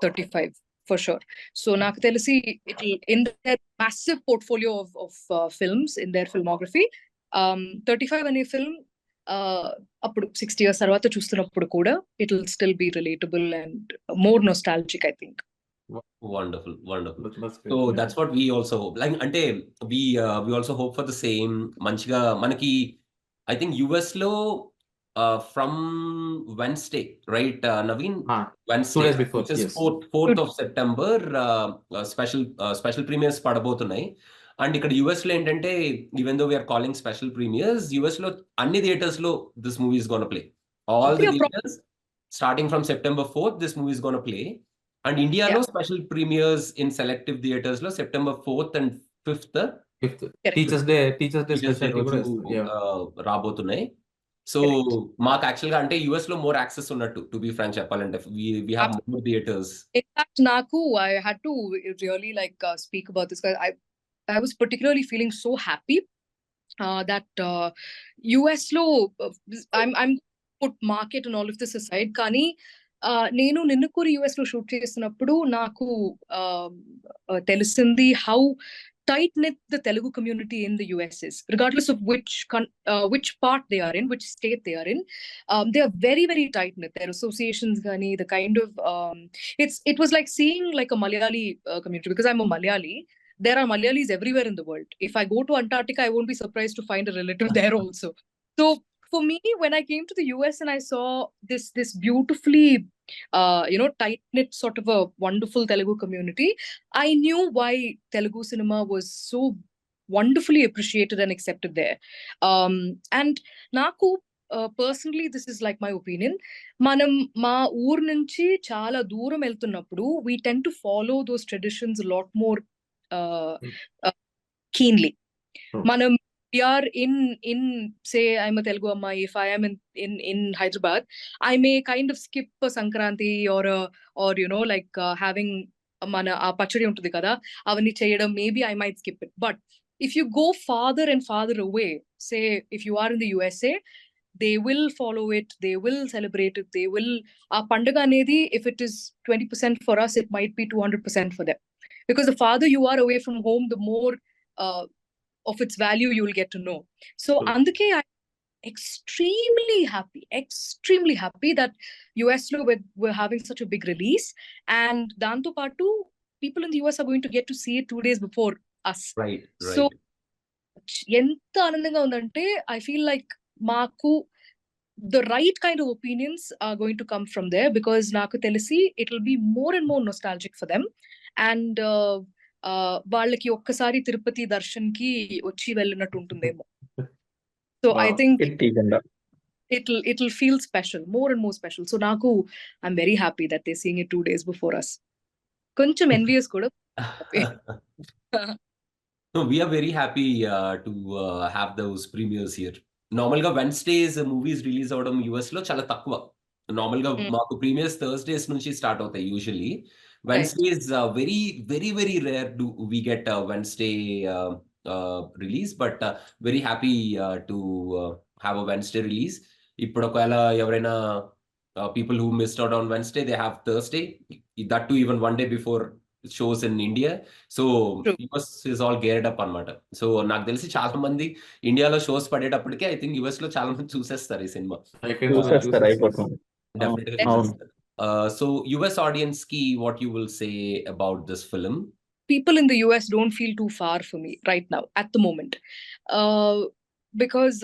Speaker 3: 35 for sure. So నాకు తెలిసి it'll in their massive portfolio of films in their filmography, 35 అనే film అప్పుడు 60 years తర్వాత చూస్తున్నప్పుడు కూడా it will still be relatable and more nostalgic, I think.
Speaker 1: Wonderful.
Speaker 4: That's great.
Speaker 1: So that's what we also hope. Like, అంటే we also hope for the same. మంచిగా మనకి I think US లో from Wednesday, right, Naveen? Wednesday,
Speaker 4: 2 days before,
Speaker 1: which is
Speaker 4: yes.
Speaker 1: 4th of September, special premieres పడబోతున్నాయి. And ఇక్కడ US లో ఏంటంటే, even though we're calling special premieres, US లో అన్ని theatres లో this movie is gonna play. All the theatres starting from September 4th this movie is gonna play. And ఇండియాలో special premieres in selective theatres లో September 4th and 5th
Speaker 4: teachers day special
Speaker 1: రాబోతున్నాయి. So మాకు actual గా అంటే US లో more access ఉన్నట్టు, to be frank చెప్పాలంటే, we have more theaters.
Speaker 3: In fact, నాకు I had to really speak about this, because I was particularly feeling so happy that US lo I'm put market and all of this aside, కానీ నేను నిన్నకూరి US లో shoot చేస్తున్నప్పుడు నాకు తెలిసింది how tight knit the Telugu community in the US is, regardless of which part they are in, which state they are in. They are very, very tight knit. Their associations gani, the kind of it was like seeing like a Malayali community, because I'm a Malayali. There are Malayalis everywhere in the world. If I go to Antarctica, I won't be surprised to find a relative there also. So for me, when I came to the US and I saw this beautifully tight-knit sort of a wonderful Telugu community, I knew why Telugu cinema was so wonderfully appreciated and accepted there. And naku personally, this is like my opinion, manam ma ఊరు నుంచి చాలా దూరం వెళ్తున్నప్పుడు we tend to follow those traditions a lot more keenly. Manam we are in say I'm a Telugu amma, if I am in Hyderabad, I may kind of skip a Sankranti or having mana aa pachadi untadi kada, avani cheyadam, maybe I might skip it. But if you go farther and farther away, say if you are in the USA, they will follow it, they will celebrate it, they will pandaga anedi, if it is 20% for us, it might be 200% for them, because the farther you are away from home, the more of its value you will get to know. So అందుకే I'm extremely happy that US lo we're having such a big release, and danto paatu people in the US are going to get to see it 2 days before us.
Speaker 1: Right.
Speaker 3: So ఎంత ఆనందంగా ఉందంటే, I feel like మాకు the right kind of opinions are going to come from there, because నాకు తెలిసి it will be more and more nostalgic for them, and వాళ్ళకి ఒక్కసారి తిరుపతి దర్శన్కి వచ్చి వెళ్ళినట్టు ఉంటుందేమో. So I
Speaker 4: Wow.
Speaker 3: థింక్
Speaker 2: గట్టిగా
Speaker 3: it'll feel special, more and more special. So నాకు I'm very happy that they're seeing it 2 days before us. కొంచెం envious కూడా.
Speaker 1: No, we are very happy to have those premieres here. నార్మల్గా Wednesdays movies release అవడం US లో చాలా తక్కువ. నార్మల్గా మాకు ప్రీమియర్స్ థర్స్డేస్ నుంచి స్టార్ట్ అవుతాయి usually. Wednesdays very very very rare do we get Wednesday release, but very happy to have a Wednesday release. ఇప్పుడు ఒకవేళ ఎవరైనా people who missed out on Wednesday, they have Thursday, that too even one day before shows in India. So US is all geared up అనమాట. సో నాకు తెలిసి చాలా మంది ఇండియాలో షోస్ పడేటప్పటికే ఐ థింక్ యుఎస్ లో చాలా మంది చూసేస్తారు ఈ సినిమా.
Speaker 2: చూసేస్తారు, అయిపోతుంది.
Speaker 1: డెఫినెట్ గా చూసేస్తారు. సో యుఎస్ ఆడియన్స్ కి what you will say about this film?
Speaker 3: People in the US don't feel too far for me right now at the moment, because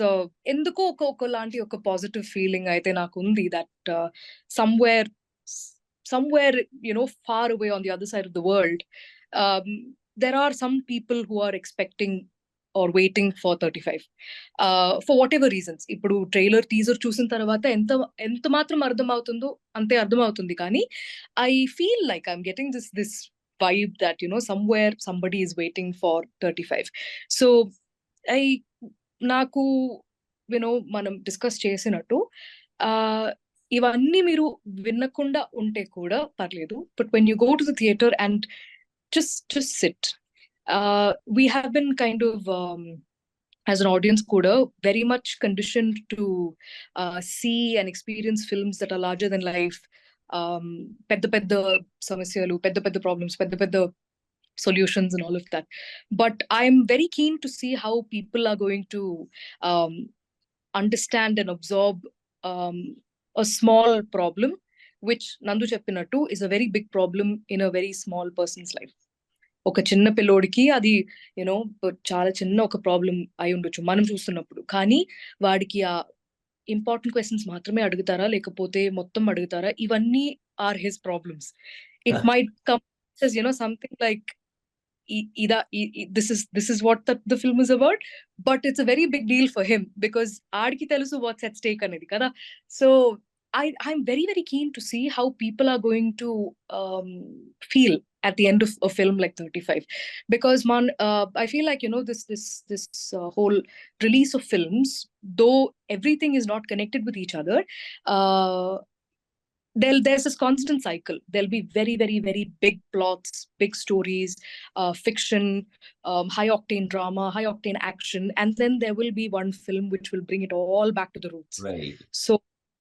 Speaker 3: ఎందుకో ఒకలాంటి ఒక పాజిటివ్ ఫీలింగ్ అయితే నాకు ఉంది that somewhere far away on the other side of the world, there are some people who are expecting or waiting for 35 for whatever reasons. ఇప్పుడు trailer teaser చూసిన తర్వాత ఎంత మాత్రం అర్థం అవుతుందో అంతే అర్థం అవుతుంది, కానీ I feel like I'm getting this vibe that somewhere somebody is waiting for 35. So నాకు మనం డిస్కస్ చేసినట్టు ఇవన్నీ మీరు వినకుండా ఉంటే కూడా పర్లేదు, but when you go to the theater and just sit, we have been kind of as an audience kuda very much conditioned to see and experience films that are larger than life, pedda samasyalu, pedda problems, pedda solutions and all of that. But I'm very keen to see how people are going to understand and absorb a small problem, which Nandu cheppinattu is a very big problem in a very small person's life. ఒక చిన్న పిల్లోడికి అది చాలా చిన్న ఒక problem అయి ఉండొచ్చు మనం చూస్తున్నప్పుడు, కానీ వాడికి ఆ ఇంపార్టెంట్ క్వశ్చన్స్ మాత్రమే అడుగుతారా లేకపోతే మొత్తం అడుగుతారా? ఇవన్నీ are his problems. It might come as something like this is what the film is about, but it's a very big deal for him because aadiki telusu what's at stake anedi kada. So I'm very very keen to see how people are going to feel at the end of a film like 35, because I feel like this whole release of films, though everything is not connected with each other, there's this constant cycle. There'll be very very very big plots, big stories, fiction, high octane drama, high octane action, and then there will be one film which will bring it all back to the roots.
Speaker 1: Right.
Speaker 3: So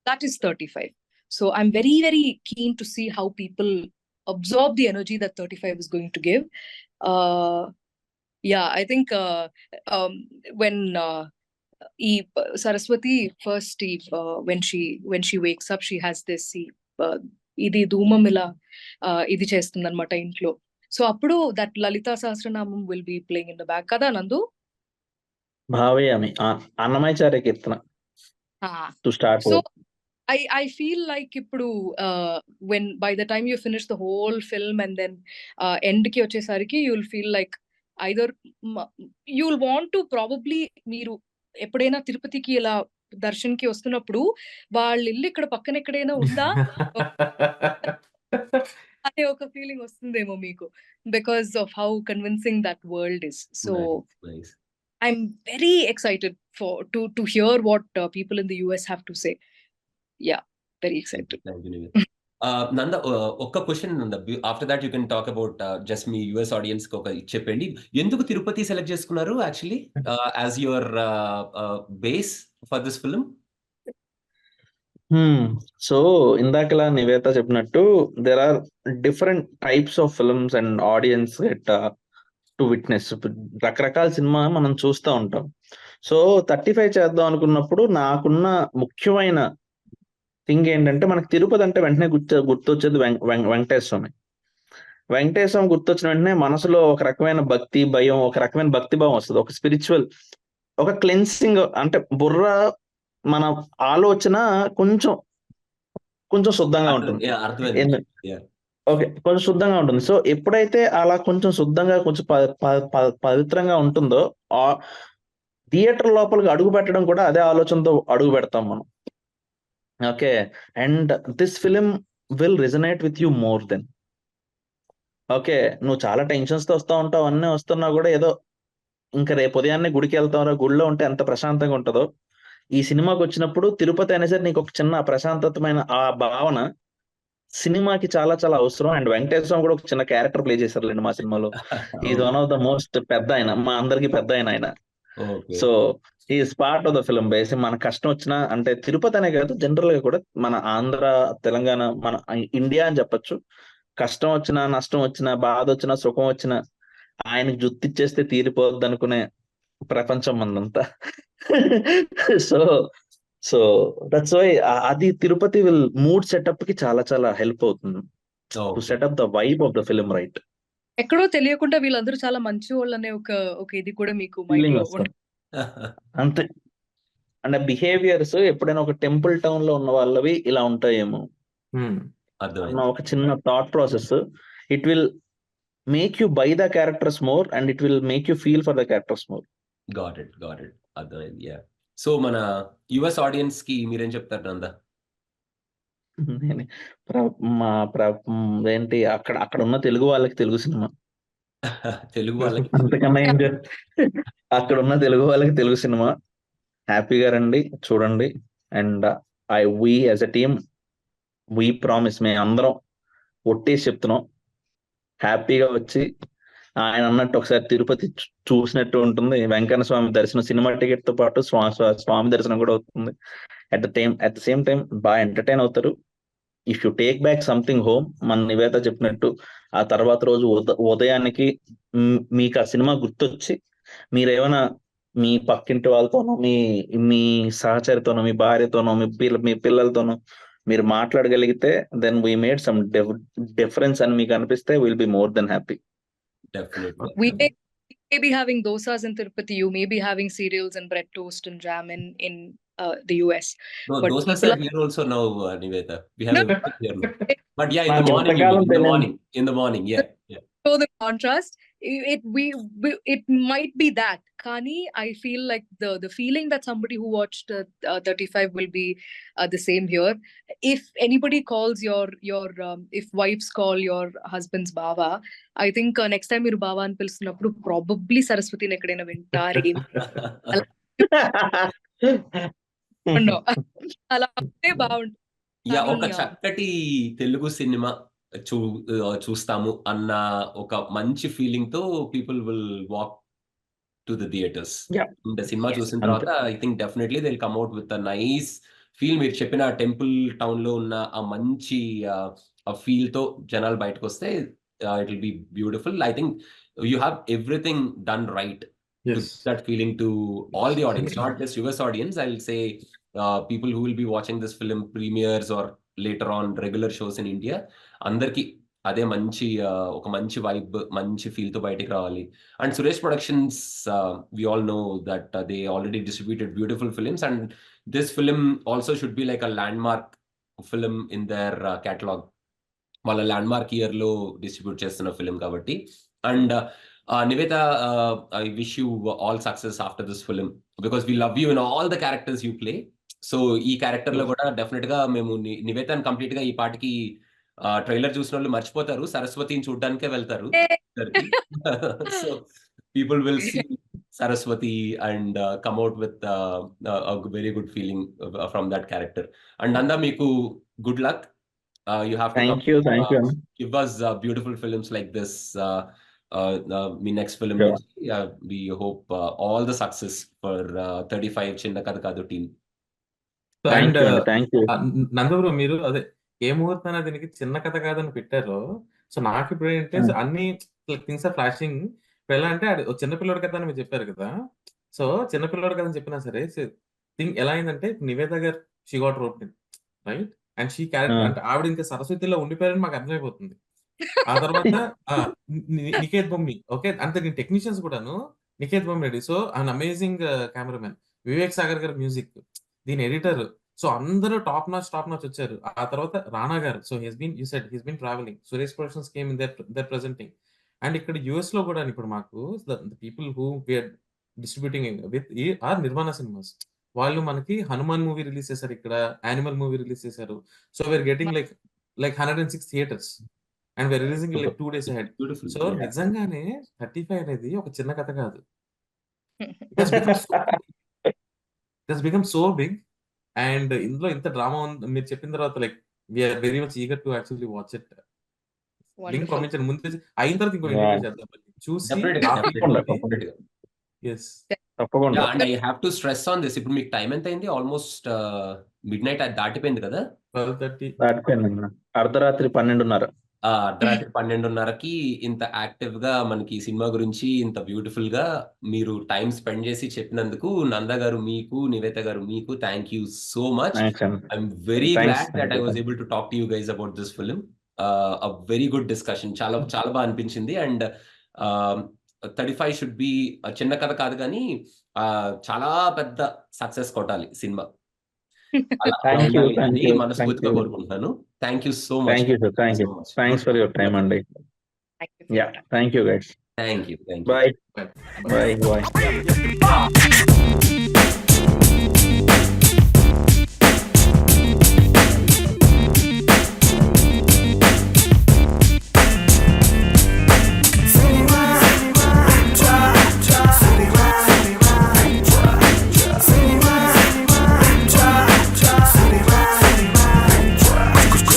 Speaker 3: that is 35. So I'm very very keen to see how people absorb the energy that 35 is going to give. I think when Saraswati first, when she wakes up, she has this ఇది ధూమం ఇలా ఇది చేస్తుంది అనమాట ఇంట్లో. So అప్పుడు that Lalitha Sahasranamam will be playing in the back కదా నందు?
Speaker 2: భావయామి అన్నమయచార్య కీర్తన to start.
Speaker 3: So I feel like ఇప్పుడు when by the time you finish the whole film and then end ki వచ్చేసరికి you will feel like either you will want to probably మీరు ఎప్పుడైనా తిరుపతికి ఇలా దర్శన్ కి వస్తున్నప్పుడు వాళ్ళ ఇల్లు ఇక్కడ పక్కన ఎక్కడైనా ఉందా అనే ఒక ఫీలింగ్ వస్తుందేమో మీకు, because of how convincing that world is. So I'm very excited to hear what people in the US have to say. Yeah, very excited.
Speaker 1: Nanda, ఒక్క question Nanda, after that you can talk about just మీ US audience కి ఒక చెప్పండి. ఎందుకు Tirupati select చేసుకున్నారు actually as your base for this film?
Speaker 2: So ఇందాకలా నివేత చెప్పినట్టు there are different types of films and audience get to witness. రకరకాల సినిమా మనం చూస్తూ ఉంటాం. సో 35 చేద్దాం అనుకున్నప్పుడు నాకున్న ముఖ్యమైన థింగ్ ఏంటంటే, మనకి తిరుపతి అంటే వెంటనే గుర్తొచ్చేది వెంకటేశ్వర స్వామి. వెంకటేశ్వర స్వామి గుర్తొచ్చిన వెంటనే మనసులో ఒక రకమైన భక్తి భయం, ఒక రకమైన భక్తి భావం వస్తుంది. ఒక స్పిరిచువల్, ఒక క్లెన్సింగ్, అంటే బుర్ర మన ఆలోచన కొంచెం శుద్ధంగా ఉంటుంది. ఓకే. కొంచెం శుద్ధంగా ఉంటుంది. సో, ఎప్పుడైతే అలా కొంచెం శుద్ధంగా కొంచెం ప ప ప పవిత్రంగా ఉంటుందో, థియేటర్ లోపలికి అడుగు పెట్టడం కూడా అదే ఆలోచనతో అడుగు పెడతాం మనం. Okay. And this film will resonate with you more than. Okay. నువ్వు చాలా టెన్షన్స్‌తో వస్తా ఉంటావు. అన్నీ వస్తున్నా కూడా ఏదో ఇంక రేపు ఉదయాన్నే గుడికెళ్తాంరా, గుడిలో ఉంటే ఎంత ప్రశాంతంగా ఉంటదో, ఈ సినిమాకొచ్చినప్పుడు తిరుపతి అనేసరికి నీకొక చిన్న ప్రశాంతతమైన ఆ భావన సినిమాకి చాలా చాలా అవసరం. అండ్ వెంకటేశ్వర స్వామి కూడా ఒక చిన్న క్యారెక్టర్ ప్లే చేశారులెండి మా సినిమాలో. He is one of the most పెద్దాయన. మా అందరికి పెద్దాయన.
Speaker 1: Okay.
Speaker 2: So, he is part of the film. మన కష్టం వచ్చినా అంటే తిరుపతి అనే కాదు, జనరల్‌గా కూడా మన ఆంధ్ర, తెలంగాణ, మన ఇండియా అని చెప్పొచ్చు. కష్టం వచ్చినా, నష్టం వచ్చినా, బాధొచ్చినా, సుఖం వచ్చినా ఆయనకి జుత్తిచ్చేస్తే తీరిపోద్దనుకునే ప్రపంచం మనదంతా. సో, సో దట్స్ వై అది తిరుపతి మూడ్ సెటప్‌కి చాలా చాలా హెల్ప్ అవుతుంది. To
Speaker 1: okay.
Speaker 2: Set up the vibe of the film right.
Speaker 3: ఎక్కడో తెలియకుండా వీళ్ళందరూ చాలా మంచివాళ్ళనే ఒక ఇది కూడా మీకు
Speaker 2: ఫీలింగ్
Speaker 3: మైండ్‌లో
Speaker 2: వస్తది. అంతే. అంటే బిహేవియర్స్ ఎప్పుడైనా ఒక టెంపుల్ టౌన్‌లో ఉన్న వాళ్ళవి ఇలా ఉంటాయేమో అన్న
Speaker 1: అర్థమైంది.
Speaker 2: ఒక చిన్న thought process. It will make you by the characters more and it will make you feel for the characters more.
Speaker 1: Got it. అర్థమైంది. యాహ్! సో, మన యూఎస్ ఆడియన్స్‌కి మీరేం చెప్తారు నందా?
Speaker 2: నేనే ప్ర మా ప్ర ఏంటి అక్కడ అక్కడున్న తెలుగు వాళ్ళకి తెలుగు సినిమా.
Speaker 1: తెలుగు వాళ్ళకి
Speaker 2: అంతకన్నా ఏం అక్కడున్న తెలుగు వాళ్ళకి తెలుగు సినిమా. హ్యాపీగా రండి, చూడండి. And we as a team we promise, మేమందరం ఒట్టేసి చెప్తున్నాం. హ్యాపీగా వచ్చి ఆయన అన్నట్టు ఒకసారి తిరుపతి చూసినట్టు ఉంటుంది. వెంకన్న స్వామి దర్శనం, సినిమా టికెట్ తో పాటు స్వామి దర్శనం కూడా అవుతుంది. అట్ ద సేమ్ టైం బాగా ఎంటర్టైన్ అవుతారు. If you take back something home, మన నివేత చెప్పినట్టు ఆ తర్వాత రోజు ఉదయానికి మీకు ఆ సినిమా గుర్తొచ్చి మీరేమైనా మీ పక్కింటి వాళ్ళతోనో, మీ సహచరితోనో, మీ భార్యతోనో, మీ పిల్లలతోనో మీరు మాట్లాడగలిగితే then we made some difference అని మీకు అనిపిస్తే will be more than happy.
Speaker 1: Definitely.
Speaker 3: We may be having dosas in Tirupati, you may be having cereals and bread toast and jam in the US.
Speaker 1: No,
Speaker 3: But
Speaker 1: dosas
Speaker 3: people
Speaker 1: are here also now, Nivetha. We have
Speaker 3: No,
Speaker 1: everything here now. But yeah, in the
Speaker 2: నాకు
Speaker 1: morning you
Speaker 2: ఎంతకాలం
Speaker 1: mean. In the
Speaker 2: తెలియదు.
Speaker 1: morning. In the morning. Yeah.
Speaker 3: show the contrast. It might be that. Kani, I feel like the feeling that somebody who watched 35 will be the same here. If anybody calls if wives call your husband's bava, I think next time మీరు బావా అని పిలుస్తున్నప్పుడు probably సరస్వతిని ఎక్కడైనా వింటారు. అలా ఉంటే బాగుంటుంది.
Speaker 1: Yeah,
Speaker 3: కానీ,
Speaker 1: ఒక చక్కటి తెలుగు సినిమా చూస్తాము అన్న ఒక మంచి ఫీలింగ్ తో people will walk to the theatres.
Speaker 2: Yeah.
Speaker 1: అంటే సినిమా
Speaker 3: Yes.
Speaker 1: చూసిన తర్వాత I think definitely they will come out with a nice feel. మీరు చెప్పిన టెంపుల్ టౌన్ లో ఉన్న ఆ మంచి ఆ ఫీల్ తో జనాలు బయటకు వస్తే it will be beautiful. I think you have everything done right to
Speaker 4: Yes.
Speaker 1: that feeling to all the audience, not just US audience. I'll say people who will be watching this film premieres or later on regular shows in India. అందరికి అదే మంచి ఒక మంచి vibe, మంచి feel తో బయటికి రావాలి. And Suresh productions, we all know that they already distributed beautiful films, and this film also should be like a landmark film in their catalog. వాళ్ళ ల్యాండ్మార్క్ ఇయర్ లో డిస్ట్రిబ్యూట్ చేస్తున్న ఫిలిం కాబట్టి. And Nivetha, I wish you all success after this film because we love you in all the characters you play. So ఈ character లో కూడా definite గా మేము నివేతన్ complete గా ఈ పాటికి ట్రైలర్ చూసిన వాళ్ళు మర్చిపోతారు, సరస్వతిని చూడడానికే వెళ్తారు. So people will see Saraswati and come out with a very good feeling from that character. And Nanda, meeku good luck. You have to
Speaker 2: Thank you.
Speaker 1: give us beautiful films like this. Me next film,
Speaker 2: Sure.
Speaker 1: we hope all the success for 35 Chinna Katha Kadu team.
Speaker 2: Thank you. Thank you.
Speaker 4: నందబ్రో, మీరు అదే ఏ ముహూర్తాన దీనికి చిన్న కథ కాదని పెట్టారో, so నాకు ఇప్పుడు ఏంటంటే అన్ని థింగ్స్ ఆర్ ఫ్లాషింగ్. ఇప్పుడు ఎలా అంటే అది చిన్నపిల్లడి కథ అని మీరు చెప్పారు కదా. సో చిన్నపిల్లడి కథ అని చెప్పినా సరే థింగ్ ఎలా అయిందంటే నివేద గారు she got rope right and she character అంటే ఆవిడ ఇంకా సరస్వతిలో ఉండిపోయారని మాకు అర్థమైపోతుంది. ఆ తర్వాత నికేత్ బొమ్మి, ఓకే, అంతే దీని టెక్నీషియన్స్ కూడాను Niketh Bommi Reddy. So an amazing cameraman Vivek Sagar గారి మ్యూజిక్, దీని ఎడిటర్. సో అందరూ టాప్ నాచ్ వచ్చారు. ఆ తర్వాత Rana garu. So he's been travelling. Suresh Productions came in there presenting. And ఇక్కడ యూఎస్ లో కూడా ఇప్పుడు మాకు the people who we're distributing with our Nirvana Cinemas. వాళ్ళు మనకి హనుమాన్ మూవీ రిలీజ్ చేశారు, ఇక్కడ యానిమల్ మూవీ రిలీజ్ చేశారు. So we're getting like 106 theatres and we are releasing like 2 days ahead.
Speaker 1: Beautiful.
Speaker 4: So నిజంగానే 35 అనేది ఒక చిన్న కథ కాదు. It has become so big. And ఇందులో ఇంత డ్రామా ఉంది మీరు చెప్పిన తర్వాత, like we're very much eager to actually watch it. Link
Speaker 3: wonderful.
Speaker 4: పంపించండి ముందు, అయిన తర్వాత ఇంకో
Speaker 2: Yeah.
Speaker 4: ఇంటర్వ్యూ చేద్దాం మళ్ళీ. చూసి
Speaker 1: డెఫినెట్గా
Speaker 4: ఆ
Speaker 1: డెఫినెట్గా
Speaker 2: తప్పకుండా.
Speaker 1: డెఫినెట్గా.
Speaker 4: ఎస్
Speaker 2: తప్పకుండా.
Speaker 1: And I have to stress on this. ఇప్పుడు మీకు టైం ఎంత అయింది? ఆల్మోస్ట్ మిడ్ నైట్ దాటిపోయింది కదా.
Speaker 4: 12:30.
Speaker 2: దాటిపోయిందన్న. అర్ధరాత్రి 12:30.
Speaker 1: అర్ధరాత్రి 12:30కి ఇంత యాక్టివ్ గా మనకి ఈ సినిమా గురించి ఇంత బ్యూటిఫుల్ గా మీరు టైం స్పెండ్ చేసి చెప్పినందుకు నంద గారు మీకు, నివేత గారు మీకు thank you so much.
Speaker 2: Thanks అన్న.
Speaker 1: I'm very
Speaker 2: Thanks.
Speaker 1: Glad that I
Speaker 2: Thank you.
Speaker 1: Was able to talk to you guys about this film. A very good discussion. చాలా చాలా బాగా అనిపించింది. అండ్ 35 షుడ్ బి చిన్న కథ కాదు కానీ చాలా పెద్ద సక్సెస్ కొట్టాలి సినిమా. అలా
Speaker 2: Thank you.
Speaker 1: ఉండాలి
Speaker 2: Thank
Speaker 1: అని
Speaker 2: you. Thank
Speaker 1: మనస్ఫూర్తిగా
Speaker 2: you.
Speaker 1: కోరుకుంటున్నాను. Thank you so much.
Speaker 2: Thank you, sir. Thank you. Thanks for your time అండి.
Speaker 3: Thank you for your
Speaker 2: Yeah.
Speaker 3: time.
Speaker 2: Thank you, guys.
Speaker 1: Thank you.
Speaker 2: Bye.
Speaker 4: Bye.
Speaker 2: Bye. Bye.